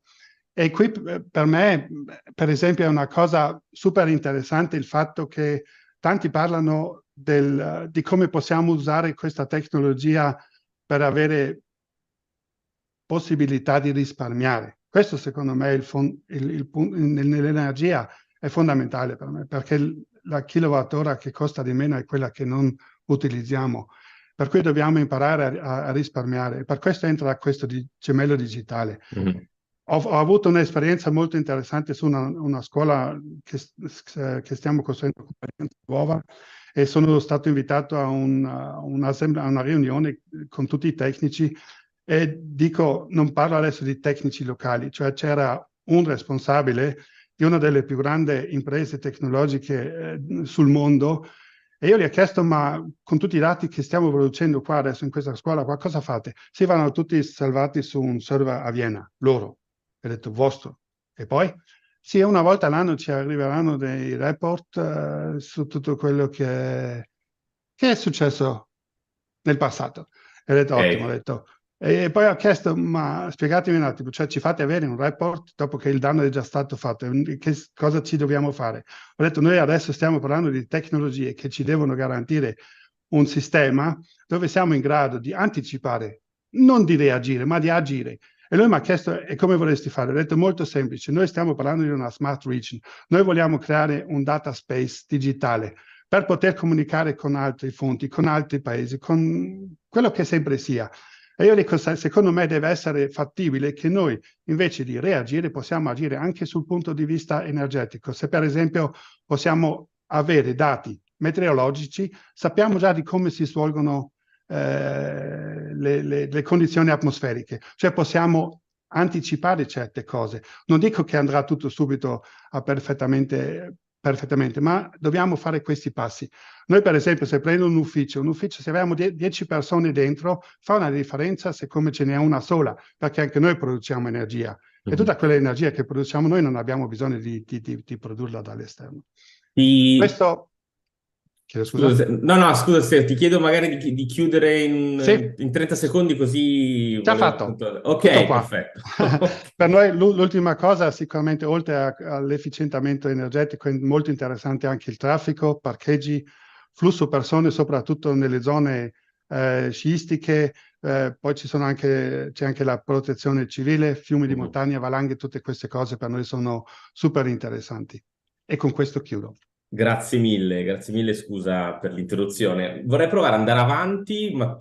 E qui per me, per esempio, è una cosa super interessante il fatto che tanti parlano di come possiamo usare questa tecnologia per avere possibilità di risparmiare. Questo secondo me nell'energia è fondamentale per me, perché la kilowattora che costa di meno è quella che non utilizziamo. Per cui dobbiamo imparare a risparmiare. Per questo entra questo gemello digitale. Ho avuto un'esperienza molto interessante su una scuola che stiamo costruendo nuova, e sono stato invitato a una riunione con tutti i tecnici, e dico, non parlo adesso di tecnici locali, cioè c'era un responsabile di una delle più grandi imprese tecnologiche sul mondo, e io gli ho chiesto, ma con tutti i dati che stiamo producendo qua adesso in questa scuola, cosa fate? Si vanno tutti salvati su un server a Vienna, loro. Ho detto, vostro. E poi? Sì, una volta all'anno ci arriveranno dei report su tutto quello che è successo nel passato. E ho detto, ottimo, ho detto. E poi ho chiesto, ma spiegatemi un attimo, cioè ci fate avere un report dopo che il danno è già stato fatto? Cosa ci dobbiamo fare? Ho detto, noi adesso stiamo parlando di tecnologie che ci devono garantire un sistema dove siamo in grado di anticipare, non di reagire, ma di agire. E lui mi ha chiesto, e come vorresti fare? Ho detto, molto semplice, noi stiamo parlando di una smart region, noi vogliamo creare un data space digitale per poter comunicare con altri fonti, con altri paesi, con quello che sempre sia. E io dico, secondo me deve essere fattibile che noi, invece di reagire, possiamo agire anche sul punto di vista energetico. Se per esempio possiamo avere dati meteorologici, sappiamo già di come si svolgono le condizioni atmosferiche, cioè possiamo anticipare certe cose. Non dico che andrà tutto subito perfettamente, ma dobbiamo fare questi passi. Noi per esempio, se prendo un ufficio, se abbiamo 10 persone dentro, fa una differenza se come ce n'è una sola, perché anche noi produciamo energia. E tutta quell'energia che produciamo noi non abbiamo bisogno di produrla dall'esterno. Questo... Chiedo scusa? No, scusa, se ti chiedo magari di chiudere Sì. in 30 secondi, così... Già fatto. Ok, Tutto qua. perfetto. Per noi l'ultima cosa, sicuramente, oltre all'efficientamento energetico, è molto interessante anche il traffico, parcheggi, flusso persone, soprattutto nelle zone sciistiche. Poi c'è anche la protezione civile, fiumi di montagna, valanghe, tutte queste cose per noi sono super interessanti. E con questo chiudo. Grazie mille, scusa per l'interruzione. Vorrei provare ad andare avanti, ma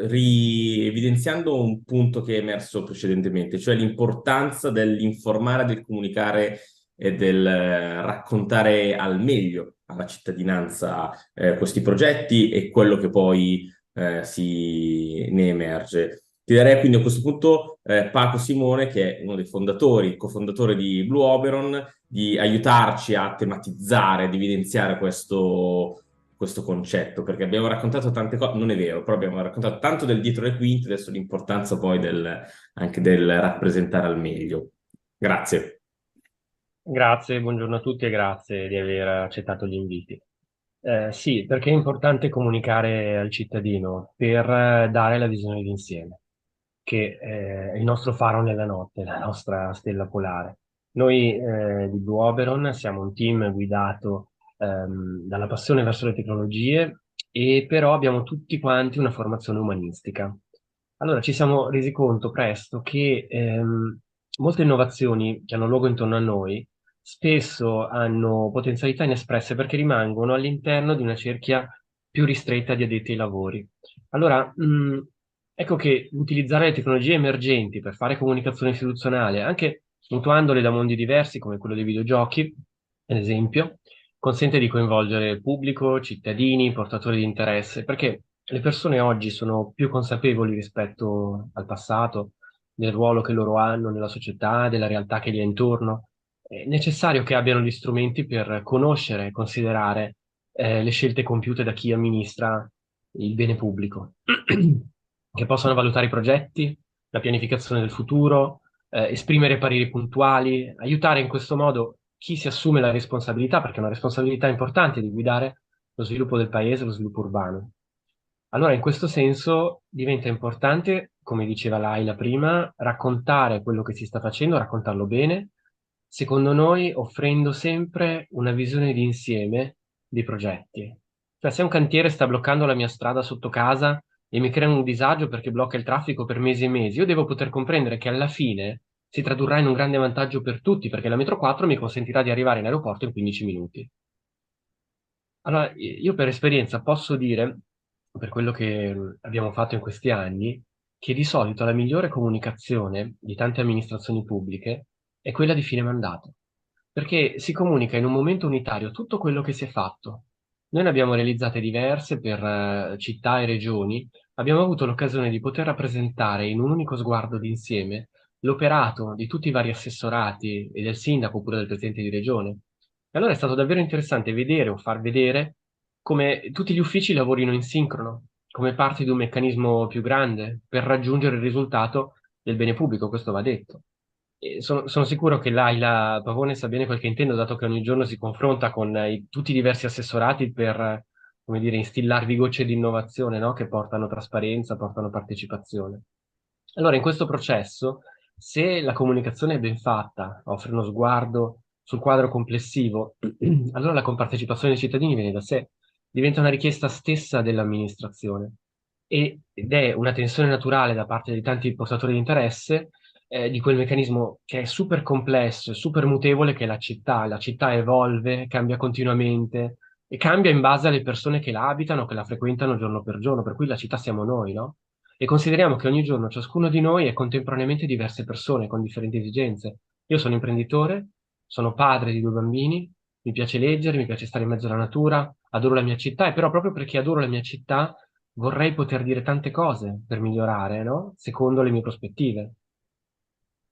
rievidenziando un punto che è emerso precedentemente, cioè l'importanza dell'informare, del comunicare e del raccontare al meglio alla cittadinanza questi progetti e quello che poi ne emerge. Ti darei quindi a questo punto Paco Simone, che è uno dei fondatori, cofondatore di Blue Oberon, di aiutarci a tematizzare, ad evidenziare questo concetto, perché abbiamo raccontato tante cose, non è vero, però abbiamo raccontato tanto del dietro le quinte, adesso l'importanza poi anche del rappresentare al meglio. Grazie. Grazie, buongiorno a tutti e grazie di aver accettato gli inviti. Sì, perché è importante comunicare al cittadino per dare la visione d'insieme, che è il nostro faro nella notte, la nostra stella polare. Noi di Blue Oberon siamo un team guidato dalla passione verso le tecnologie, e però abbiamo tutti quanti una formazione umanistica. Allora ci siamo resi conto presto che molte innovazioni che hanno luogo intorno a noi spesso hanno potenzialità inespresse perché rimangono all'interno di una cerchia più ristretta di addetti ai lavori. Allora, ecco che utilizzare le tecnologie emergenti per fare comunicazione istituzionale, anche mutuandole da mondi diversi come quello dei videogiochi, ad esempio, consente di coinvolgere il pubblico, cittadini, portatori di interesse, perché le persone oggi sono più consapevoli rispetto al passato del ruolo che loro hanno nella società, della realtà che gli è intorno. È necessario che abbiano gli strumenti per conoscere e considerare le scelte compiute da chi amministra il bene pubblico, che possano valutare i progetti, la pianificazione del futuro, esprimere pareri puntuali, aiutare in questo modo chi si assume la responsabilità, perché è una responsabilità importante di guidare lo sviluppo del paese, lo sviluppo urbano. Allora, in questo senso diventa importante, come diceva Laila prima, raccontare quello che si sta facendo, raccontarlo bene, secondo noi offrendo sempre una visione di insieme dei progetti. Cioè, se un cantiere sta bloccando la mia strada sotto casa e mi crea un disagio perché blocca il traffico per mesi e mesi, io devo poter comprendere che alla fine si tradurrà in un grande vantaggio per tutti, perché la metro 4 mi consentirà di arrivare in aeroporto in 15 minuti. Allora, io per esperienza posso dire per quello che abbiamo fatto in questi anni, che di solito la migliore comunicazione di tante amministrazioni pubbliche è quella di fine mandato, perché si comunica in un momento unitario tutto quello che si è fatto. Noi ne abbiamo realizzate diverse per città e regioni, abbiamo avuto l'occasione di poter rappresentare in un unico sguardo d'insieme l'operato di tutti i vari assessorati e del sindaco oppure del presidente di regione. E allora è stato davvero interessante vedere o far vedere come tutti gli uffici lavorino in sincrono, come parte di un meccanismo più grande per raggiungere il risultato del bene pubblico, questo va detto. E sono sicuro che Laila Pavone sa bene quel che intendo, dato che ogni giorno si confronta con tutti i diversi assessorati per, come dire, instillarvi gocce di innovazione, no? Che portano trasparenza, portano partecipazione. Allora, in questo processo, se la comunicazione è ben fatta, offre uno sguardo sul quadro complessivo, allora la compartecipazione dei cittadini viene da sé, diventa una richiesta stessa dell'amministrazione ed è una tensione naturale da parte di tanti portatori di interesse di quel meccanismo che è super complesso e super mutevole che è la città. La città evolve, cambia continuamente e cambia in base alle persone che la abitano, che la frequentano giorno per giorno, per cui la città siamo noi, no? E consideriamo che ogni giorno ciascuno di noi è contemporaneamente diverse persone con differenti esigenze. Io sono imprenditore, sono padre di 2 bambini, mi piace leggere, mi piace stare in mezzo alla natura, adoro la mia città e però proprio perché adoro la mia città vorrei poter dire tante cose per migliorare, no? Secondo le mie prospettive.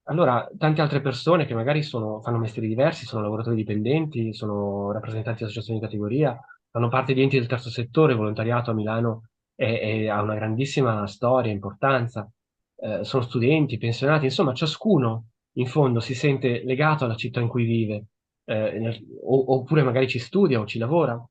Allora, tante altre persone che magari fanno mestieri diversi, sono lavoratori dipendenti, sono rappresentanti di associazioni di categoria, fanno parte di enti del terzo settore, volontariato a Milano ha una grandissima storia, importanza, sono studenti, pensionati, insomma, ciascuno in fondo si sente legato alla città in cui vive, oppure magari ci studia o ci lavora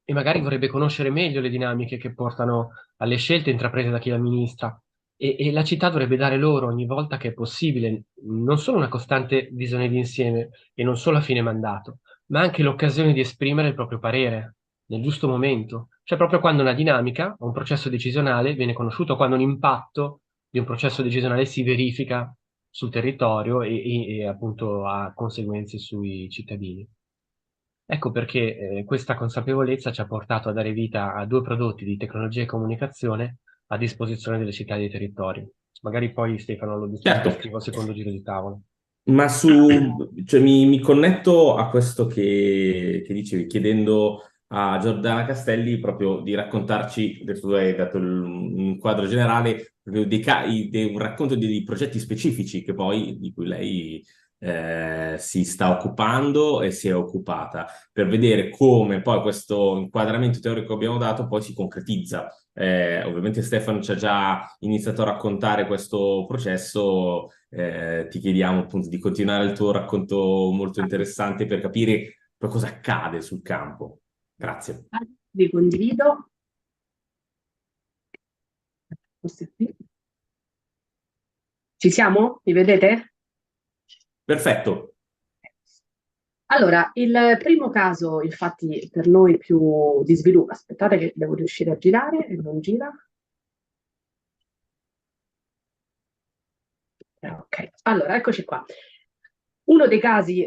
e magari vorrebbe conoscere meglio le dinamiche che portano alle scelte intraprese da chi l'amministra e la città dovrebbe dare loro ogni volta che è possibile non solo una costante visione d'insieme e non solo a fine mandato, ma anche l'occasione di esprimere il proprio parere nel giusto momento, cioè proprio quando una dinamica o un processo decisionale viene conosciuto, quando un impatto di un processo decisionale si verifica sul territorio e appunto ha conseguenze sui cittadini. Ecco perché questa consapevolezza ci ha portato a dare vita a 2 prodotti di tecnologia e comunicazione a disposizione delle città e dei territori. Magari poi Stefano lo Certo. descrivo al secondo giro di tavola. Ma cioè, mi connetto a questo che dicevi, chiedendo a Giordana Castelli proprio di raccontarci, tu hai dato un quadro generale, proprio un racconto dei progetti specifici che poi, di cui lei si sta occupando e si è occupata, per vedere come poi questo inquadramento teorico che abbiamo dato poi si concretizza. Ovviamente Stefano ci ha già iniziato a raccontare questo processo, ti chiediamo appunto di continuare il tuo racconto molto interessante per capire poi cosa accade sul campo. Grazie. Vi condivido. Questo qui. Ci siamo? Mi vedete? Perfetto. Allora, il primo caso, infatti, per noi più di sviluppo, aspettate che devo riuscire a girare e non gira. Ok, allora, eccoci qua. Uno dei casi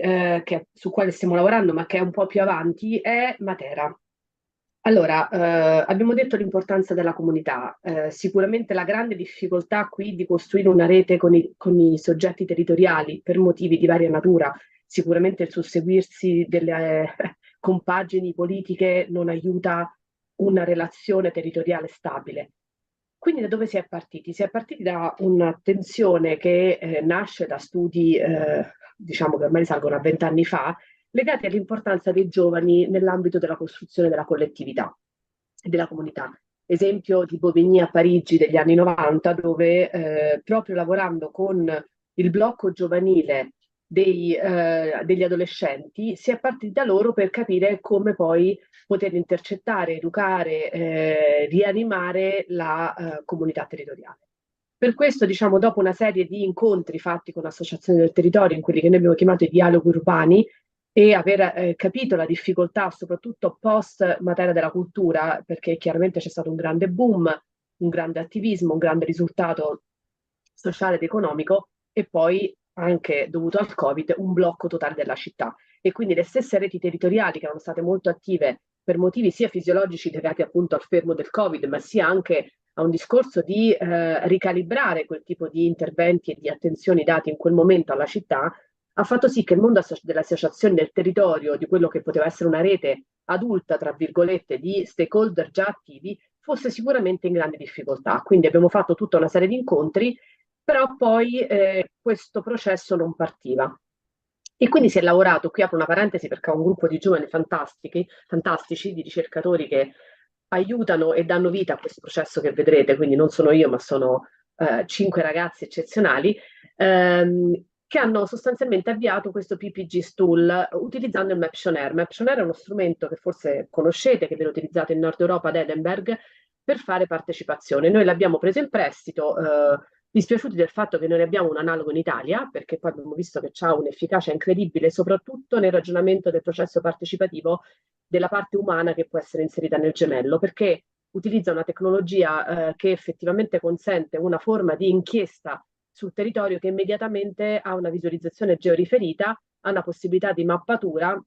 su quale stiamo lavorando, ma che è un po' più avanti, è Matera. Allora, abbiamo detto l'importanza della comunità, sicuramente la grande difficoltà qui di costruire una rete con i soggetti territoriali per motivi di varia natura, sicuramente il susseguirsi delle compagini politiche non aiuta una relazione territoriale stabile. Quindi da dove si è partiti? Si è partiti da un'attenzione che nasce da studi, diciamo che ormai risalgono a 20 anni fa, legati all'importanza dei giovani nell'ambito della costruzione della collettività e della comunità. Esempio di Bobigny a Parigi degli anni 90, dove proprio lavorando con il blocco giovanile degli adolescenti si è partiti da loro per capire come poi poter intercettare, educare, rianimare la comunità territoriale. Per questo, diciamo, dopo una serie di incontri fatti con associazioni del territorio, in quelli che noi abbiamo chiamato i dialoghi urbani, e aver capito la difficoltà, soprattutto post materia della cultura, perché chiaramente c'è stato un grande boom, un grande attivismo, un grande risultato sociale ed economico, e poi anche dovuto al Covid, un blocco totale della città. E quindi le stesse reti territoriali che erano state molto attive per motivi sia fisiologici legati appunto al fermo del Covid, ma sia anche a un discorso di ricalibrare quel tipo di interventi e di attenzioni dati in quel momento alla città, ha fatto sì che il mondo delle associazioni del territorio, di quello che poteva essere una rete adulta, tra virgolette, di stakeholder già attivi, fosse sicuramente in grande difficoltà. Quindi abbiamo fatto tutta una serie di incontri, però poi questo processo non partiva. E quindi si è lavorato, qui apro una parentesi perché ho un gruppo di giovani fantastici, di ricercatori che aiutano e danno vita a questo processo che vedrete, quindi non sono io, ma sono 5 ragazzi eccezionali, che hanno sostanzialmente avviato questo PPG Stool utilizzando il Maptionaire. Maptionaire è uno strumento che forse conoscete, che viene utilizzato in Nord Europa ad Edinburgh per fare partecipazione. Noi l'abbiamo preso in prestito, dispiaciuti del fatto che non ne abbiamo un analogo in Italia, perché poi abbiamo visto che ha un'efficacia incredibile, soprattutto nel ragionamento del processo partecipativo della parte umana che può essere inserita nel gemello, perché utilizza una tecnologia che effettivamente consente una forma di inchiesta sul territorio che immediatamente ha una visualizzazione georiferita, ha una possibilità di mappatura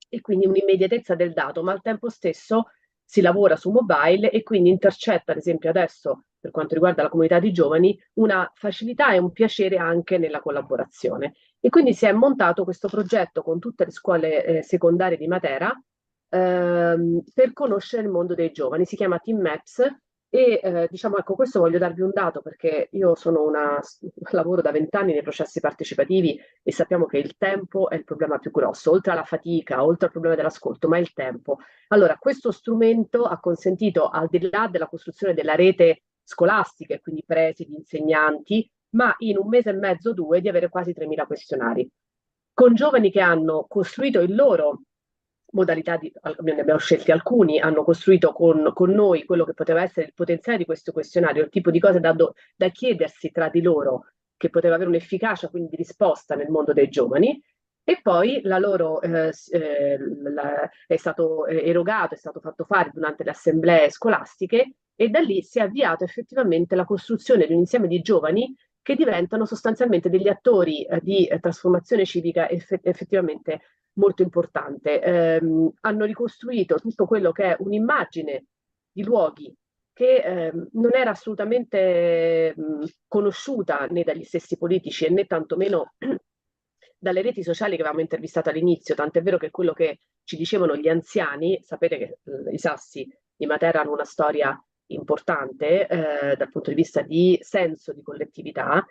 e quindi un'immediatezza del dato, ma al tempo stesso si lavora su mobile e quindi intercetta, ad esempio adesso, per quanto riguarda la comunità di giovani, una facilità e un piacere anche nella collaborazione. E quindi si è montato questo progetto con tutte le scuole secondarie di Matera per conoscere il mondo dei giovani. Si chiama Team Maps e diciamo, ecco, questo voglio darvi un dato perché io lavoro da 20 anni nei processi partecipativi e sappiamo che il tempo è il problema più grosso, oltre alla fatica, oltre al problema dell'ascolto, ma è il tempo. Allora, questo strumento ha consentito, al di là della costruzione della rete scolastica, e quindi presidi, insegnanti, ma in un mese e mezzo, 2, di avere quasi 3.000 questionari, con giovani che hanno costruito il loro modalità ne abbiamo scelti alcuni, hanno costruito con noi quello che poteva essere il potenziale di questo questionario, il tipo di cose da chiedersi tra di loro, che poteva avere un'efficacia quindi di risposta nel mondo dei giovani, e poi è stato erogato, è stato fatto fare durante le assemblee scolastiche e da lì si è avviato effettivamente la costruzione di un insieme di giovani che diventano sostanzialmente degli attori di trasformazione civica effettivamente molto importante. Hanno ricostruito tutto quello che è un'immagine di luoghi che non era assolutamente conosciuta né dagli stessi politici e né tantomeno dalle reti sociali che avevamo intervistato all'inizio, tant'è vero che quello che ci dicevano gli anziani, sapete che i Sassi di Matera hanno una storia importante dal punto di vista di senso di collettività,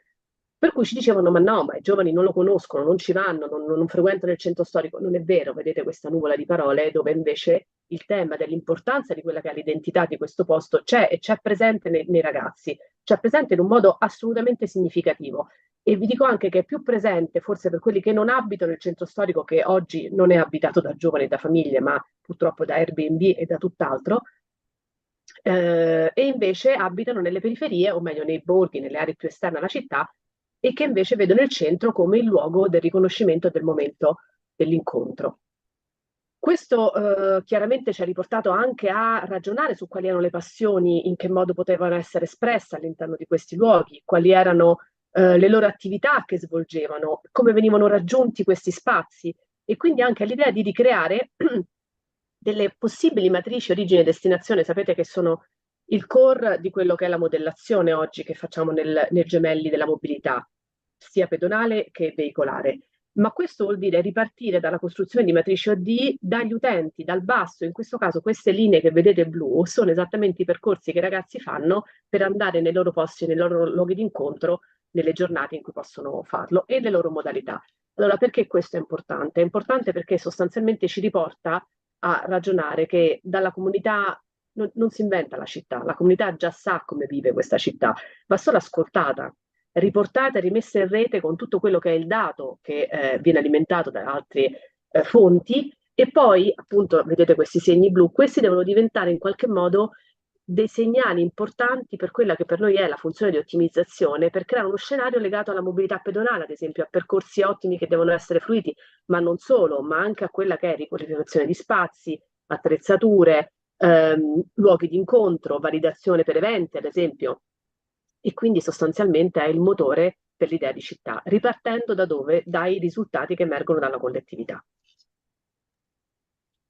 per cui ci dicevano ma no, ma i giovani non lo conoscono, non ci vanno, non frequentano il centro storico. Non è vero, vedete questa nuvola di parole dove invece il tema dell'importanza di quella che è l'identità di questo posto c'è e c'è presente nei ragazzi, c'è presente in un modo assolutamente significativo. E vi dico anche che è più presente forse per quelli che non abitano il centro storico, che oggi non è abitato da giovani e da famiglie, ma purtroppo da Airbnb e da tutt'altro, e invece abitano nelle periferie, o meglio nei borghi, nelle aree più esterne alla città, e che invece vedono il centro come il luogo del riconoscimento del momento dell'incontro. Questo chiaramente ci ha riportato anche a ragionare su quali erano le passioni, in che modo potevano essere espresse all'interno di questi luoghi, quali erano le loro attività che svolgevano, come venivano raggiunti questi spazi e quindi anche l'idea di ricreare delle possibili matrici origine e destinazione. Sapete che sono il core di quello che è la modellazione oggi che facciamo nei gemelli della mobilità, sia pedonale che veicolare. Ma questo vuol dire ripartire dalla costruzione di matrici OD dagli utenti, dal basso. In questo caso queste linee che vedete blu sono esattamente i percorsi che i ragazzi fanno per andare nei loro posti, nei loro luoghi di incontro, nelle giornate in cui possono farlo e le loro modalità. Allora, perché questo è importante? È importante perché sostanzialmente ci riporta a ragionare che dalla comunità non si inventa la città, la comunità già sa come vive questa città, va solo ascoltata, riportata e rimessa in rete con tutto quello che è il dato che viene alimentato da altre fonti e poi appunto vedete questi segni blu, questi devono diventare in qualche modo dei segnali importanti per quella che per noi è la funzione di ottimizzazione, per creare uno scenario legato alla mobilità pedonale, ad esempio a percorsi ottimi che devono essere fluidi, ma non solo, ma anche a quella che è riqualificazione di spazi, attrezzature, luoghi di incontro, validazione per eventi, ad esempio, e quindi sostanzialmente è il motore per l'idea di città, ripartendo da dove? Dai risultati che emergono dalla collettività.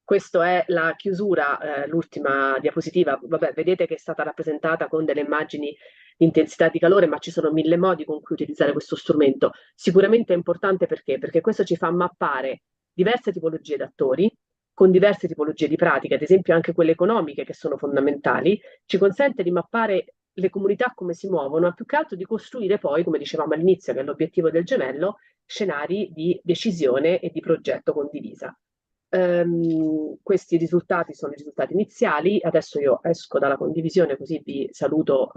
questa è la chiusura, l'ultima diapositiva. Vabbè, vedete che è stata rappresentata con delle immagini di intensità di calore, ma ci sono 1000 modi con cui utilizzare questo strumento. Sicuramente è importante perché questo ci fa mappare diverse tipologie di attori, con diverse tipologie di pratiche, ad esempio anche quelle economiche che sono fondamentali, ci consente di mappare le comunità come si muovono, ma più che altro di costruire poi, come dicevamo all'inizio, che è l'obiettivo del gemello, scenari di decisione e di progetto condivisa. Questi risultati sono i risultati iniziali. Adesso io esco dalla condivisione così vi saluto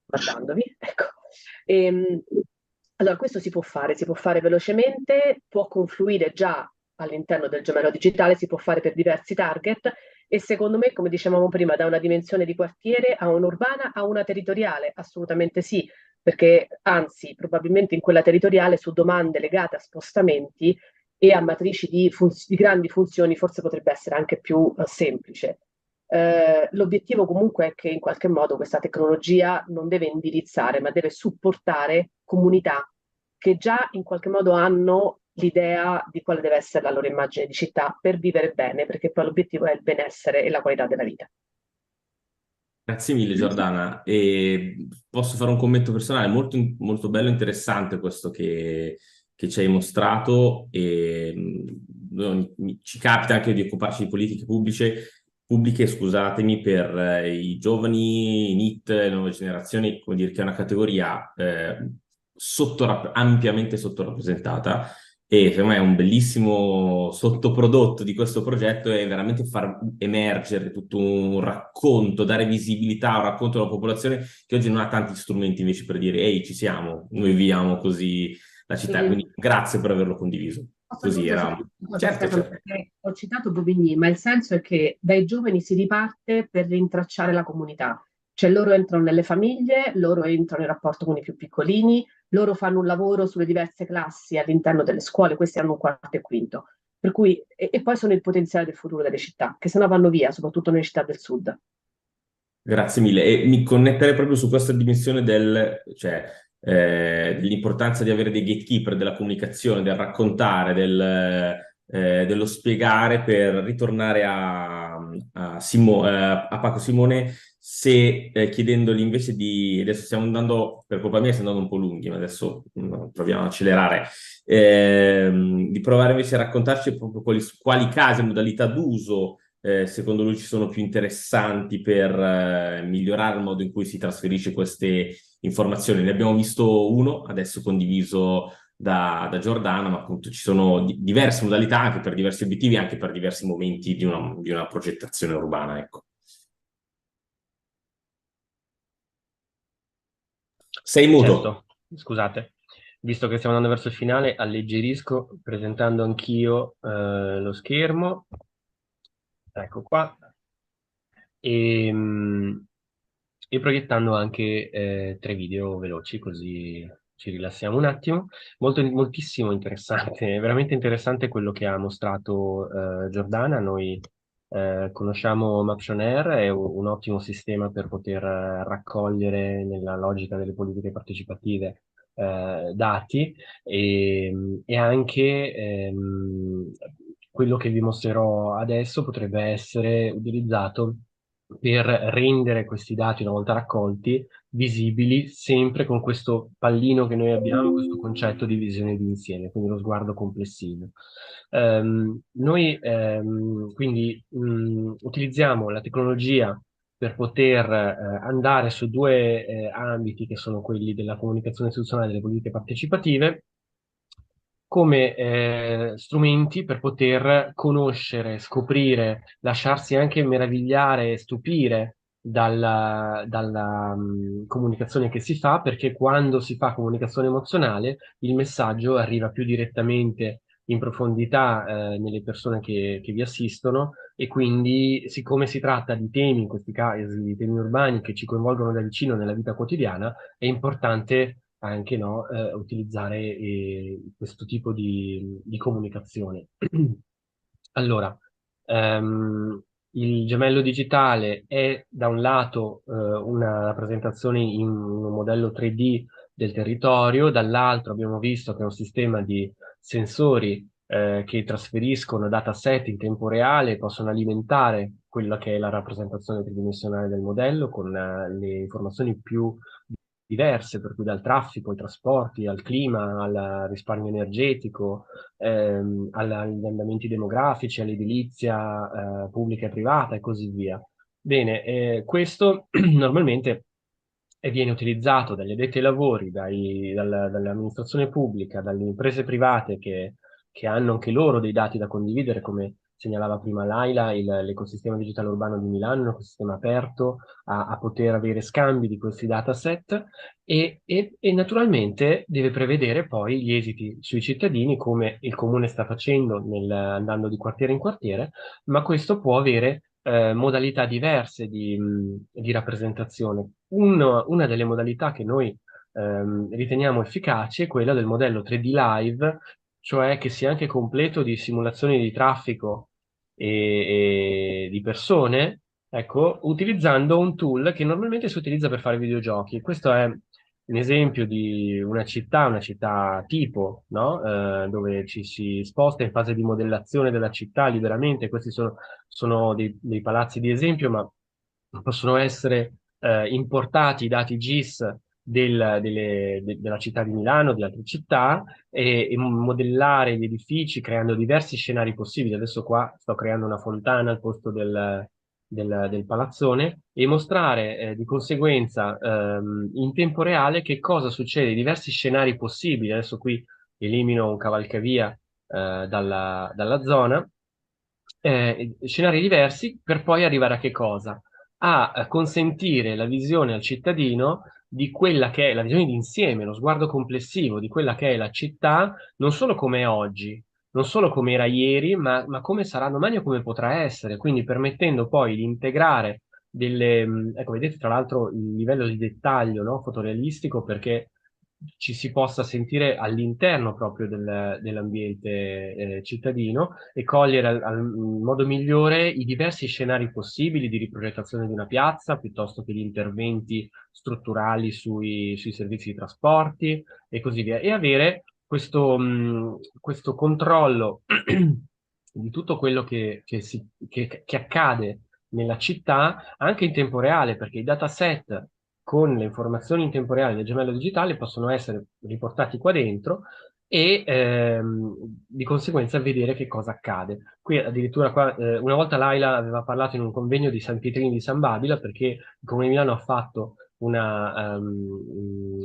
guardandovi. Ecco. Allora, questo si può fare velocemente, può confluire già all'interno del gemello digitale, si può fare per diversi target e secondo me, come dicevamo prima, da una dimensione di quartiere a un'urbana a una territoriale, assolutamente sì, perché anzi, probabilmente in quella territoriale su domande legate a spostamenti e a matrici di grandi funzioni forse potrebbe essere anche più semplice. L'obiettivo comunque è che in qualche modo questa tecnologia non deve indirizzare, ma deve supportare comunità che già in qualche modo hanno l'idea di quale deve essere la loro immagine di città per vivere bene, perché poi l'obiettivo è il benessere e la qualità della vita. Grazie mille Giordana, e posso fare un commento personale molto, molto bello e interessante questo che ci hai mostrato e ci capita anche di occuparci di politiche pubbliche, scusatemi, per i giovani, i NEET, le nuove generazioni, come dire che è una categoria ampiamente sottorappresentata. E secondo me è un bellissimo sottoprodotto di questo progetto è veramente far emergere tutto un racconto, dare visibilità a un racconto alla popolazione che oggi non ha tanti strumenti invece per dire ehi, ci siamo, noi viviamo così la città. Quindi grazie per averlo condiviso. Così era. Certo, certo. Ho citato Bobigny, ma il senso è che dai giovani si riparte per rintracciare la comunità. Cioè loro entrano nelle famiglie, loro entrano in rapporto con i più piccolini, loro fanno un lavoro sulle diverse classi all'interno delle scuole, questi hanno un quarto e quinto. Per cui, e poi sono il potenziale del futuro delle città, che se no vanno via, soprattutto nelle città del sud. Grazie mille. E mi connetterei proprio su questa dimensione dell'importanza di avere dei gatekeeper della comunicazione, del raccontare, dello spiegare per ritornare a Paco Simone, chiedendogli invece adesso stiamo andando, per colpa mia stiamo andando un po' lunghi, ma adesso proviamo ad accelerare, di provare invece a raccontarci proprio quali casi e modalità d'uso secondo lui ci sono più interessanti per migliorare il modo in cui si trasferisce queste informazioni. Ne abbiamo visto uno adesso condiviso da Giordana, ma appunto ci sono diverse modalità anche per diversi obiettivi, anche per diversi momenti di una progettazione urbana, ecco. Sei muto. Certo, scusate. Visto che stiamo andando verso il finale, alleggerisco presentando anch'io lo schermo. Ecco qua. E proiettando anche 3 video veloci, così ci rilassiamo un attimo. Moltissimo interessante, veramente interessante quello che ha mostrato Giordana. Noi conosciamo Maptionaire, è un ottimo sistema per poter raccogliere nella logica delle politiche partecipative dati e anche quello che vi mostrerò adesso potrebbe essere utilizzato per rendere questi dati, una volta raccolti, visibili sempre con questo pallino che noi abbiamo, questo concetto di visione d'insieme, quindi lo sguardo complessivo. Noi quindi utilizziamo la tecnologia per poter andare su 2 ambiti che sono quelli della comunicazione istituzionale e delle politiche partecipative, come strumenti per poter conoscere, scoprire, lasciarsi anche meravigliare e stupire dalla comunicazione che si fa, perché quando si fa comunicazione emozionale il messaggio arriva più direttamente in profondità nelle persone che vi assistono e quindi siccome si tratta di temi, in questi casi di temi urbani che ci coinvolgono da vicino nella vita quotidiana, è importante anche no, utilizzare questo tipo di comunicazione. Allora, il gemello digitale è da un lato una rappresentazione in un modello 3D del territorio, dall'altro abbiamo visto che è un sistema di sensori che trasferiscono dataset in tempo reale, possono alimentare quella che è la rappresentazione tridimensionale del modello con le informazioni più diverse, per cui dal traffico ai trasporti, al clima, al risparmio energetico, agli andamenti demografici, all'edilizia pubblica e privata e così via. Bene, questo normalmente viene utilizzato dagli addetti ai lavori, dall'amministrazione pubblica, dalle imprese private che hanno anche loro dei dati da condividere, come segnalava prima Laila, l'ecosistema digitale urbano di Milano è un ecosistema aperto a poter avere scambi di questi dataset e naturalmente deve prevedere poi gli esiti sui cittadini, come il comune sta facendo andando di quartiere in quartiere, ma questo può avere modalità diverse di rappresentazione. Una delle modalità che noi riteniamo efficaci è quella del modello 3D Live, cioè che sia anche completo di simulazioni di traffico e di persone, ecco, utilizzando un tool che normalmente si utilizza per fare videogiochi. Questo è un esempio di una città tipo, no? Dove ci si sposta in fase di modellazione della città liberamente. Questi sono dei palazzi di esempio, ma possono essere importati i dati GIS della città di Milano, di altre città, e modellare gli edifici creando diversi scenari possibili. Adesso qua sto creando una fontana al posto del palazzone e mostrare di conseguenza in tempo reale che cosa succede, i diversi scenari possibili. Adesso qui elimino un cavalcavia dalla zona, scenari diversi per poi arrivare a che cosa? A consentire la visione al cittadino di quella che è la visione d'insieme, lo sguardo complessivo di quella che è la città, non solo come è oggi, non solo come era ieri, ma come sarà domani o come potrà essere, quindi permettendo poi di integrare ecco, vedete tra l'altro il livello di dettaglio, no, fotorealistico, perché ci si possa sentire all'interno proprio dell'ambiente cittadino e cogliere al modo migliore i diversi scenari possibili di riprogettazione di una piazza, piuttosto che gli interventi strutturali sui servizi di trasporti e così via, e avere questo controllo di tutto quello che accade nella città anche in tempo reale, perché i dataset con le informazioni in tempo reale del gemello digitale possono essere riportati qua dentro e di conseguenza vedere che cosa accade. Qui addirittura una volta Laila aveva parlato in un convegno di San Pietrini di San Babila, perché il Comune di Milano ha fatto una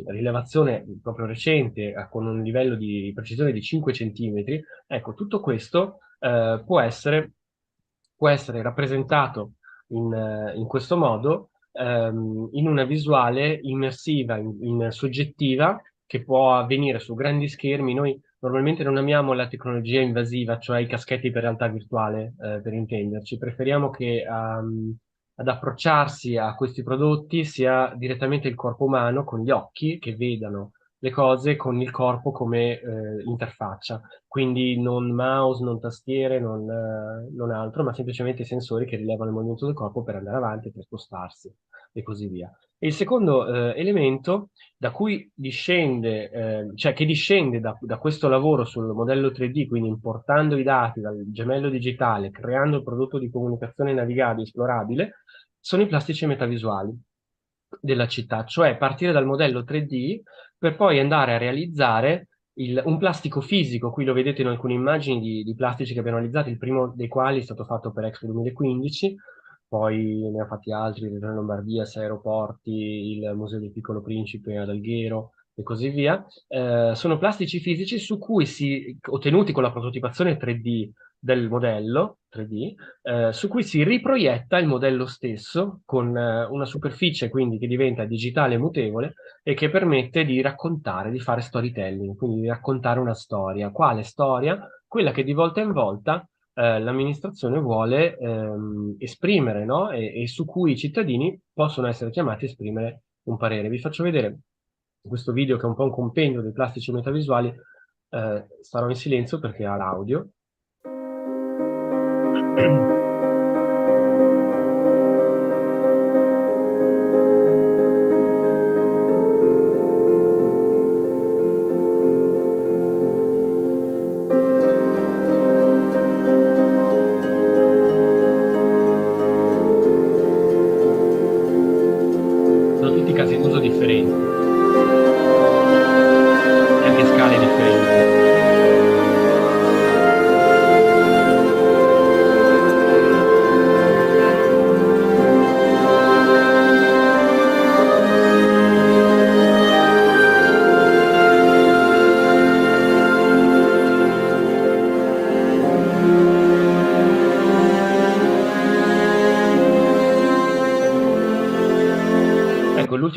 rilevazione proprio recente con un livello di precisione di 5 centimetri. Ecco, tutto questo può essere rappresentato in questo modo, in una visuale immersiva, in soggettiva, che può avvenire su grandi schermi. Noi normalmente non amiamo la tecnologia invasiva, cioè i caschetti per realtà virtuale, per intenderci. Preferiamo che ad approcciarsi a questi prodotti sia direttamente il corpo umano con gli occhi che vedano le cose con il corpo come interfaccia. Quindi non mouse, non tastiere, non altro, ma semplicemente sensori che rilevano il movimento del corpo per andare avanti, per spostarsi e così via. E il secondo elemento da cui discende, cioè che discende da questo lavoro sul modello 3D, quindi importando i dati dal gemello digitale, creando il prodotto di comunicazione navigabile, esplorabile, sono i plastici metavisuali della città, cioè partire dal modello 3D per poi andare a realizzare un plastico fisico. Qui lo vedete in alcune immagini di plastici che abbiamo realizzato, il primo dei quali è stato fatto per Expo 2015, poi ne ha fatti altri, Regione Lombardia, 6 aeroporti, il Museo del Piccolo Principe ad Alghero e così via. Sono plastici fisici ottenuti con la prototipazione 3D del modello 3D, su cui si riproietta il modello stesso con una superficie quindi che diventa digitale e mutevole e che permette di raccontare, di fare storytelling, quindi di raccontare una storia. Quale storia? Quella che di volta in volta l'amministrazione vuole esprimere, no? E su cui i cittadini possono essere chiamati a esprimere un parere. Vi faccio vedere questo video che è un po' un compendio dei plastici metavisuali. Starò in silenzio perché ha l'audio.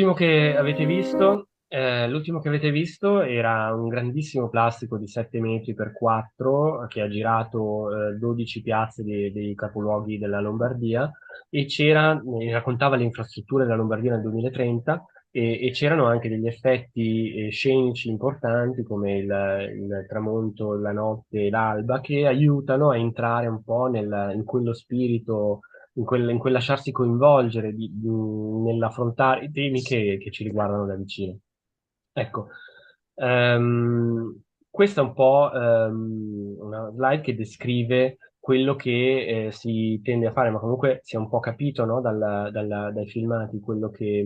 l'ultimo che avete visto era un grandissimo plastico di 7 metri per 4 che ha girato 12 piazze dei capoluoghi della Lombardia e raccontava le infrastrutture della Lombardia nel 2030 e c'erano anche degli effetti scenici importanti come il tramonto, la notte e l'alba che aiutano a entrare un po' in quello spirito, in quel lasciarsi coinvolgere nell'affrontare i temi che ci riguardano da vicino. Ecco, questa è un po' una slide che descrive quello che si tende a fare, ma comunque si è un po' capito, no, dai filmati quello che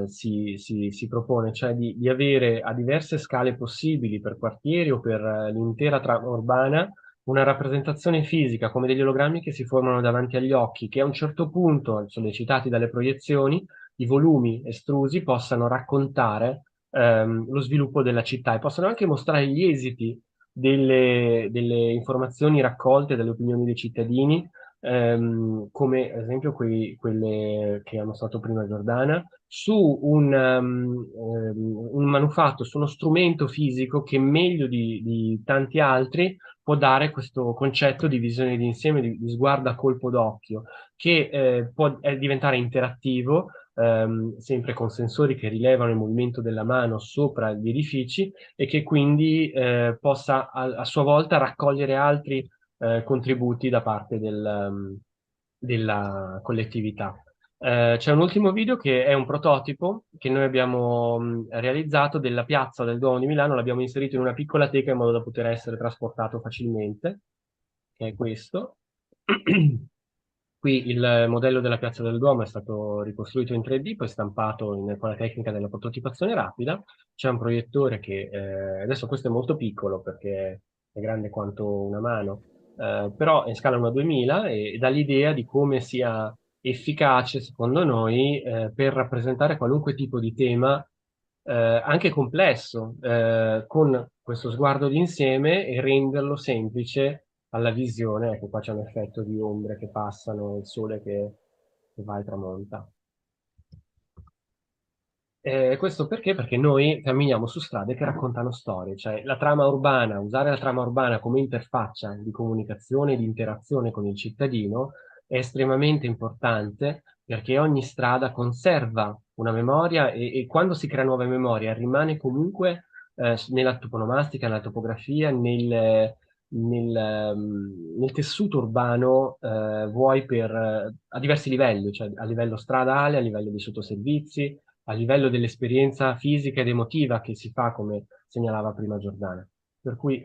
si propone, cioè di avere a diverse scale possibili per quartieri o per l'intera trama urbana una rappresentazione fisica come degli ologrammi che si formano davanti agli occhi, che a un certo punto, sollecitati dalle proiezioni, i volumi estrusi possano raccontare lo sviluppo della città e possono anche mostrare gli esiti delle informazioni raccolte dalle opinioni dei cittadini, come ad esempio quelle che ha mostrato prima Giordana, su un manufatto, su uno strumento fisico che meglio di tanti altri può dare questo concetto di visione d'insieme, di sguardo a colpo d'occhio, che può diventare interattivo, sempre con sensori che rilevano il movimento della mano sopra gli edifici e che quindi possa a sua volta raccogliere altri contributi da parte della collettività. C'è un ultimo video che è un prototipo che noi abbiamo realizzato della piazza del Duomo di Milano, l'abbiamo inserito in una piccola teca in modo da poter essere trasportato facilmente, che è questo. Qui il modello della piazza del Duomo è stato ricostruito in 3D, poi stampato con la tecnica della prototipazione rapida. C'è un proiettore che adesso questo è molto piccolo perché è grande quanto una mano, però è in scala 1:2000 e dà l'idea di come sia efficace, secondo noi, per rappresentare qualunque tipo di tema, anche complesso, con questo sguardo d'insieme e renderlo semplice alla visione. Ecco, qua c'è un effetto di ombre che passano, il sole che va e tramonta. Questo perché? Perché noi camminiamo su strade che raccontano storie, cioè la trama urbana, usare la trama urbana come interfaccia di comunicazione e di interazione con il cittadino è estremamente importante perché ogni strada conserva una memoria e quando si crea nuove memorie rimane comunque nella toponomastica, nella topografia, nel tessuto urbano, vuoi a diversi livelli, cioè a livello stradale, a livello di sottoservizi, a livello dell'esperienza fisica ed emotiva che si fa, come segnalava prima Giordana. Per cui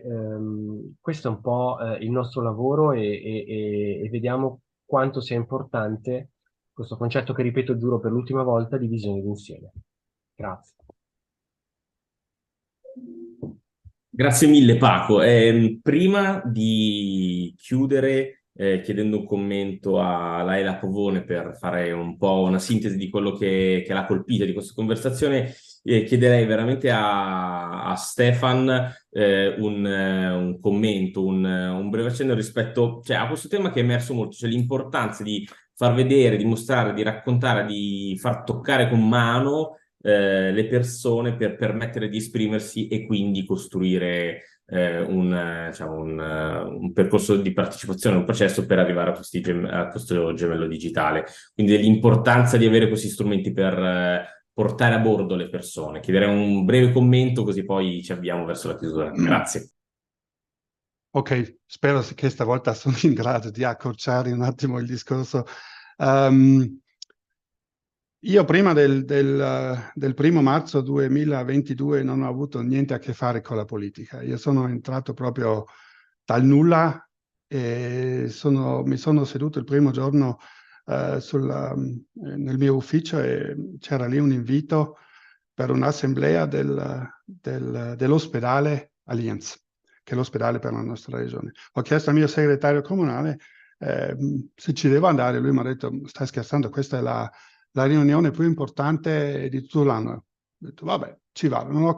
questo è un po' il nostro lavoro e vediamo quanto sia importante questo concetto che, ripeto, giuro per l'ultima volta, di visione d'insieme. Grazie. Grazie mille Paco. Prima di chiudere, chiedendo un commento a Laila Pavone per fare un po' una sintesi di quello che l'ha colpita di questa conversazione, chiederei veramente a Stefan un commento, un breve accenno rispetto, cioè, a questo tema che è emerso molto, cioè l'importanza di far vedere, di mostrare, di raccontare, di far toccare con mano le persone per permettere di esprimersi e quindi costruire un percorso di partecipazione, un processo per arrivare a questo gemello digitale. Quindi l'importanza di avere questi strumenti per portare a bordo le persone. Chiederei un breve commento così poi ci avviamo verso la chiusura. Grazie. Ok, spero che stavolta sono in grado di accorciare un attimo il discorso. Io prima del 1° marzo 2022 non ho avuto niente a che fare con la politica. Io sono entrato proprio dal nulla e mi sono seduto il primo giorno nel mio ufficio e c'era lì un invito per un'assemblea dell'ospedale Allianz, che è l'ospedale per la nostra regione. Ho chiesto al mio segretario comunale se ci devo andare. Lui mi ha detto: stai scherzando, questa è la riunione più importante di tutto l'anno. Ho detto vabbè, ci vado. Non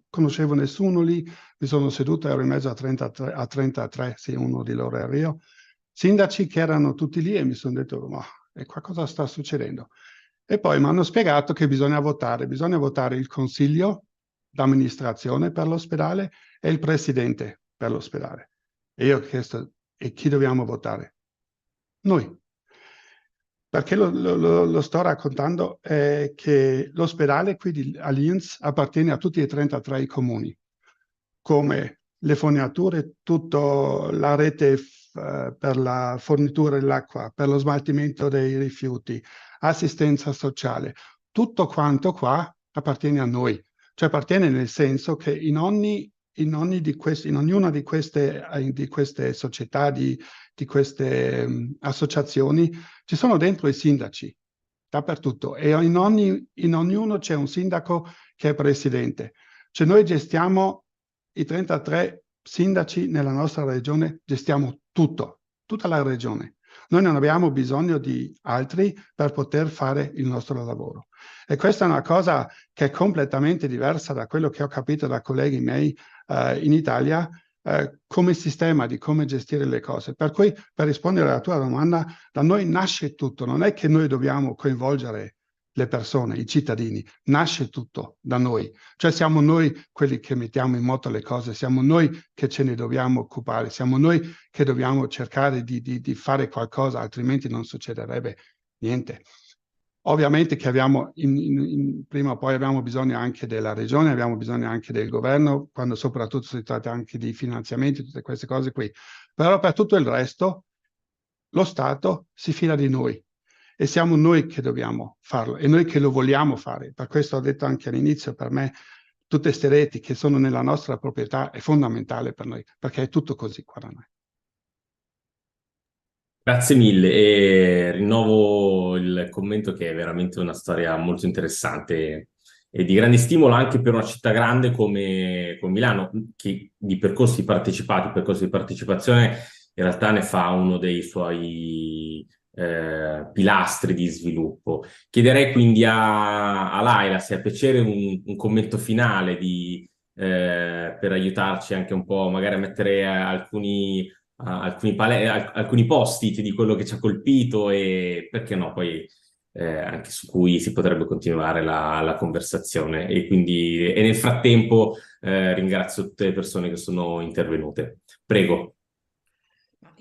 conoscevo nessuno lì, mi sono seduto, ero in mezzo a 33, sì, uno di loro ero io, sindaci che erano tutti lì e mi sono detto: ma qua cosa sta succedendo? E poi mi hanno spiegato che bisogna votare il consiglio d'amministrazione per l'ospedale e il presidente per l'ospedale. E io ho chiesto, e chi dobbiamo votare? Noi. Perché lo sto raccontando che l'ospedale qui di Allianz appartiene a tutti e 33 i comuni, come le fognature, tutta la rete per la fornitura dell'acqua, per lo smaltimento dei rifiuti, assistenza sociale, tutto quanto qua appartiene a noi. Cioè appartiene nel senso che in ognuna di queste società, di queste associazioni, ci sono dentro i sindaci, dappertutto. E in ognuno c'è un sindaco che è presidente. Cioè noi gestiamo i 33 sindaci nella nostra regione, gestiamo tutto, tutta la regione. Noi non abbiamo bisogno di altri per poter fare il nostro lavoro. E questa è una cosa che è completamente diversa da quello che ho capito da colleghi miei in Italia, come sistema di come gestire le cose. Per cui, per rispondere alla tua domanda, da noi nasce tutto. Non è che noi dobbiamo coinvolgere le persone, i cittadini, nasce tutto da noi. Cioè siamo noi quelli che mettiamo in moto le cose, siamo noi che ce ne dobbiamo occupare, siamo noi che dobbiamo cercare di fare qualcosa, altrimenti non succederebbe niente. Ovviamente che prima o poi abbiamo bisogno anche della regione, abbiamo bisogno anche del governo, quando soprattutto si tratta anche di finanziamenti, tutte queste cose qui. Però per tutto il resto, lo Stato si fida di noi e siamo noi che dobbiamo farlo e noi che lo vogliamo fare. Per questo ho detto anche all'inizio, per me, tutte queste reti che sono nella nostra proprietà è fondamentale per noi, perché è tutto così qua da noi. Grazie mille e rinnovo il commento che è veramente una storia molto interessante e di grande stimolo anche per una città grande come Milano, che di percorsi partecipati, percorsi di partecipazione, in realtà ne fa uno dei suoi pilastri di sviluppo. Chiederei quindi a Laila se ha piacere un commento finale per aiutarci anche un po', magari a mettere alcuni post-it di quello che ci ha colpito e perché no, poi anche su cui si potrebbe continuare la conversazione. E nel frattempo ringrazio tutte le persone che sono intervenute. Prego.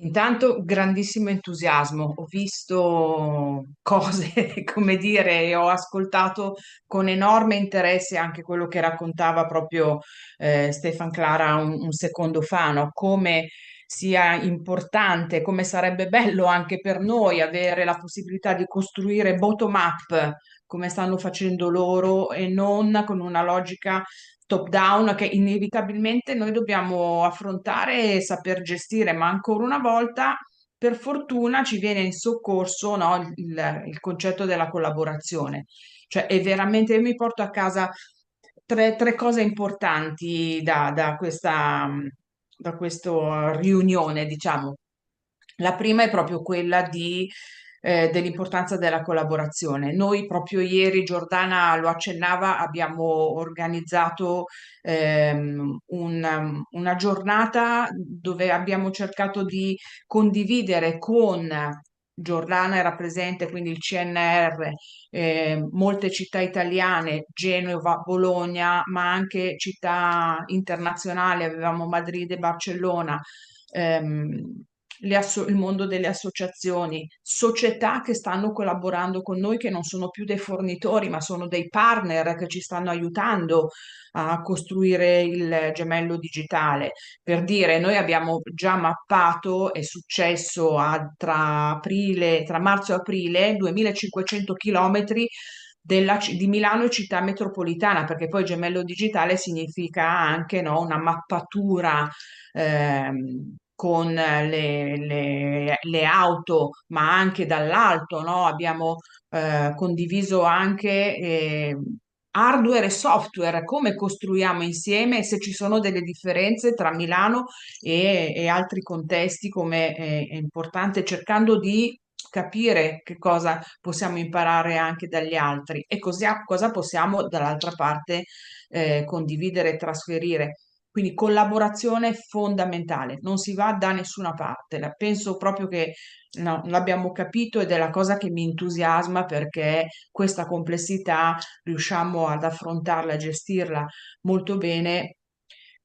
Intanto grandissimo entusiasmo, ho visto cose, come dire, e ho ascoltato con enorme interesse anche quello che raccontava proprio Stefan Clara un secondo fa, no? Come sia importante, come sarebbe bello anche per noi avere la possibilità di costruire bottom-up come stanno facendo loro e non con una logica top down che inevitabilmente noi dobbiamo affrontare e saper gestire, ma ancora una volta, per fortuna, ci viene in soccorso, no, il concetto della collaborazione. Cioè, è veramente, io mi porto a casa tre cose importanti da questa riunione, diciamo. La prima è proprio quella dell'importanza della collaborazione. Noi proprio ieri, Giordana lo accennava, abbiamo organizzato una giornata dove abbiamo cercato di condividere con Giordana era presente, quindi il CNR, molte città italiane, Genova, Bologna, ma anche città internazionali, avevamo Madrid e Barcellona, ehm, il mondo delle associazioni, società che stanno collaborando con noi, che non sono più dei fornitori, ma sono dei partner che ci stanno aiutando a costruire il gemello digitale. Per dire, noi abbiamo già mappato, è successo tra marzo e aprile, 2500 chilometri di Milano e città metropolitana, perché poi gemello digitale significa anche, no, una mappatura con le auto, ma anche dall'alto, no? Abbiamo condiviso anche hardware e software, come costruiamo insieme e se ci sono delle differenze tra Milano e altri contesti, come è importante, cercando di capire che cosa possiamo imparare anche dagli altri e cosa possiamo dall'altra parte condividere e trasferire. Quindi collaborazione fondamentale, non si va da nessuna parte. Penso proprio che no, l'abbiamo capito ed è la cosa che mi entusiasma perché questa complessità riusciamo ad affrontarla, a gestirla molto bene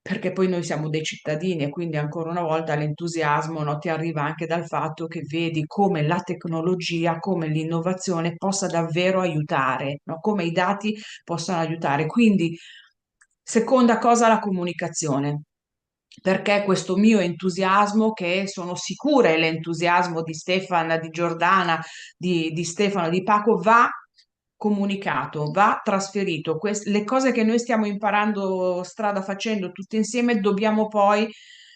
perché poi noi siamo dei cittadini e quindi ancora una volta l'entusiasmo, no, ti arriva anche dal fatto che vedi come la tecnologia, come l'innovazione possa davvero aiutare, no? Come i dati possano aiutare. Quindi, seconda cosa, la comunicazione. Perché questo mio entusiasmo, che sono sicura è l'entusiasmo di Stefano, di Giordana, di Stefano, di Paco, va comunicato, va trasferito. Le cose che noi stiamo imparando strada facendo tutti insieme, dobbiamo poi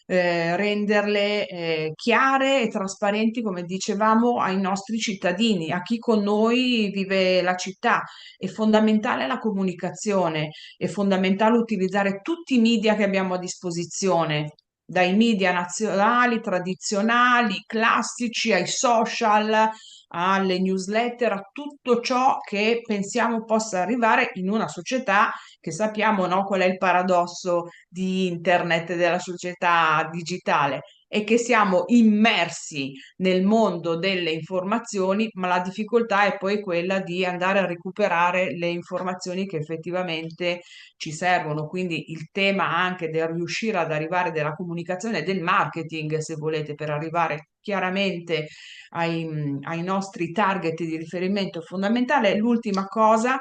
renderle chiare e trasparenti, come dicevamo, ai nostri cittadini, a chi con noi vive la città. È fondamentale la comunicazione, è fondamentale utilizzare tutti i media che abbiamo a disposizione. Dai media nazionali, tradizionali, classici, ai social, alle newsletter, a tutto ciò che pensiamo possa arrivare in una società che sappiamo, no, qual è il paradosso di internet, della società digitale, è che siamo immersi nel mondo delle informazioni, ma la difficoltà è poi quella di andare a recuperare le informazioni che effettivamente ci servono. Quindi il tema anche del riuscire ad arrivare della comunicazione e del marketing, se volete, per arrivare chiaramente ai nostri target di riferimento è fondamentale. L'ultima cosa,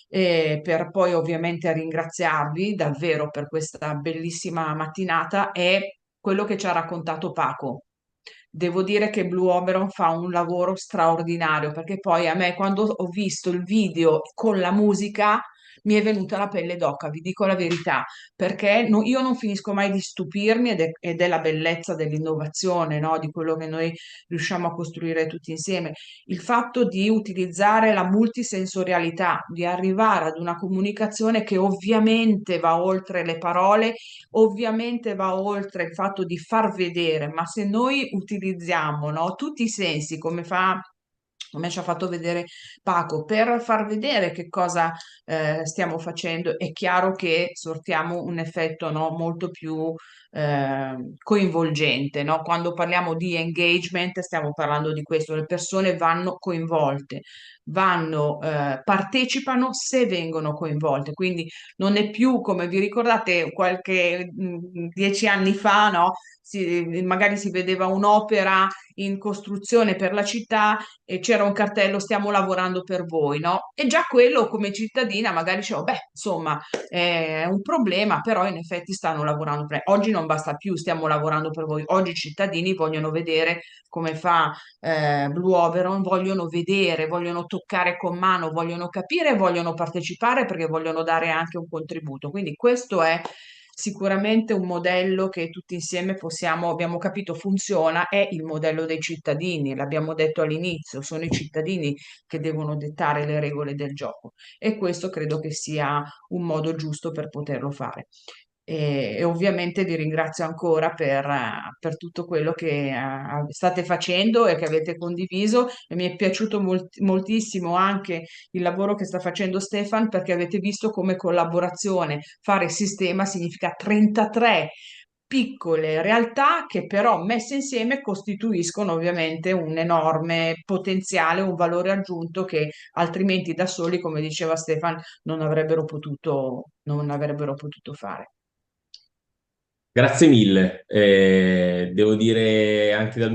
per poi ovviamente ringraziarvi davvero per questa bellissima mattinata, è quello che ci ha raccontato Paco. Devo dire che Blue Oberon fa un lavoro straordinario perché poi a me quando ho visto il video con la musica mi è venuta la pelle d'oca, vi dico la verità, perché io non finisco mai di stupirmi ed è la bellezza dell'innovazione, no? Di quello che noi riusciamo a costruire tutti insieme. Il fatto di utilizzare la multisensorialità, di arrivare ad una comunicazione che ovviamente va oltre le parole, ovviamente va oltre il fatto di far vedere, ma se noi utilizziamo, no, tutti i sensi come ci ha fatto vedere Paco, per far vedere che cosa stiamo facendo, è chiaro che sortiamo un effetto, no, molto più coinvolgente, no? Quando parliamo di engagement stiamo parlando di questo, le persone vanno coinvolte, partecipano se vengono coinvolte, quindi non è più come vi ricordate qualche 10 anni fa, no? Magari si vedeva un'opera in costruzione per la città e c'era un cartello stiamo lavorando per voi, no? E già quello come cittadina magari dicevo, beh, insomma, è un problema, però in effetti stanno lavorando per oggi non basta più, stiamo lavorando per voi. Oggi i cittadini vogliono vedere come fa Blue Oberon, vogliono vedere, vogliono toccare con mano, vogliono capire, vogliono partecipare perché vogliono dare anche un contributo. Quindi questo è sicuramente un modello che tutti insieme abbiamo capito funziona, è il modello dei cittadini, l'abbiamo detto all'inizio, sono i cittadini che devono dettare le regole del gioco e questo credo che sia un modo giusto per poterlo fare. E ovviamente vi ringrazio ancora per tutto quello che state facendo e che avete condiviso e mi è piaciuto moltissimo anche il lavoro che sta facendo Stefan perché avete visto come collaborazione, fare sistema significa 33 piccole realtà che però messe insieme costituiscono ovviamente un enorme potenziale, un valore aggiunto che altrimenti da soli, come diceva Stefan, non avrebbero potuto fare. Grazie mille. Devo dire anche da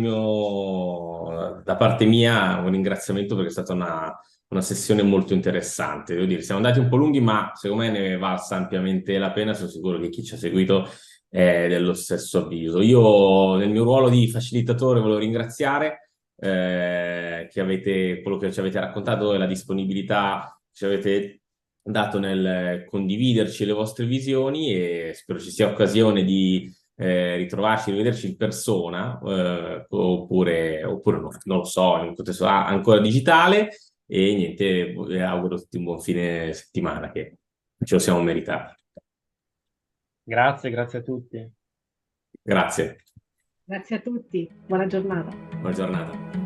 parte mia un ringraziamento perché è stata una sessione molto interessante. Devo dire, siamo andati un po' lunghi, ma secondo me ne è valsa ampiamente la pena. Sono sicuro che chi ci ha seguito è dello stesso avviso. Io, nel mio ruolo di facilitatore, volevo ringraziare quello che ci avete raccontato e la disponibilità che ci avete dato nel condividerci le vostre visioni e spero ci sia occasione di ritrovarci, rivederci in persona oppure no, non lo so, in un contesto ancora digitale e niente, auguro tutti un buon fine settimana che ce lo siamo meritati. Grazie a tutti. Grazie. Grazie a tutti, buona giornata. Buona giornata.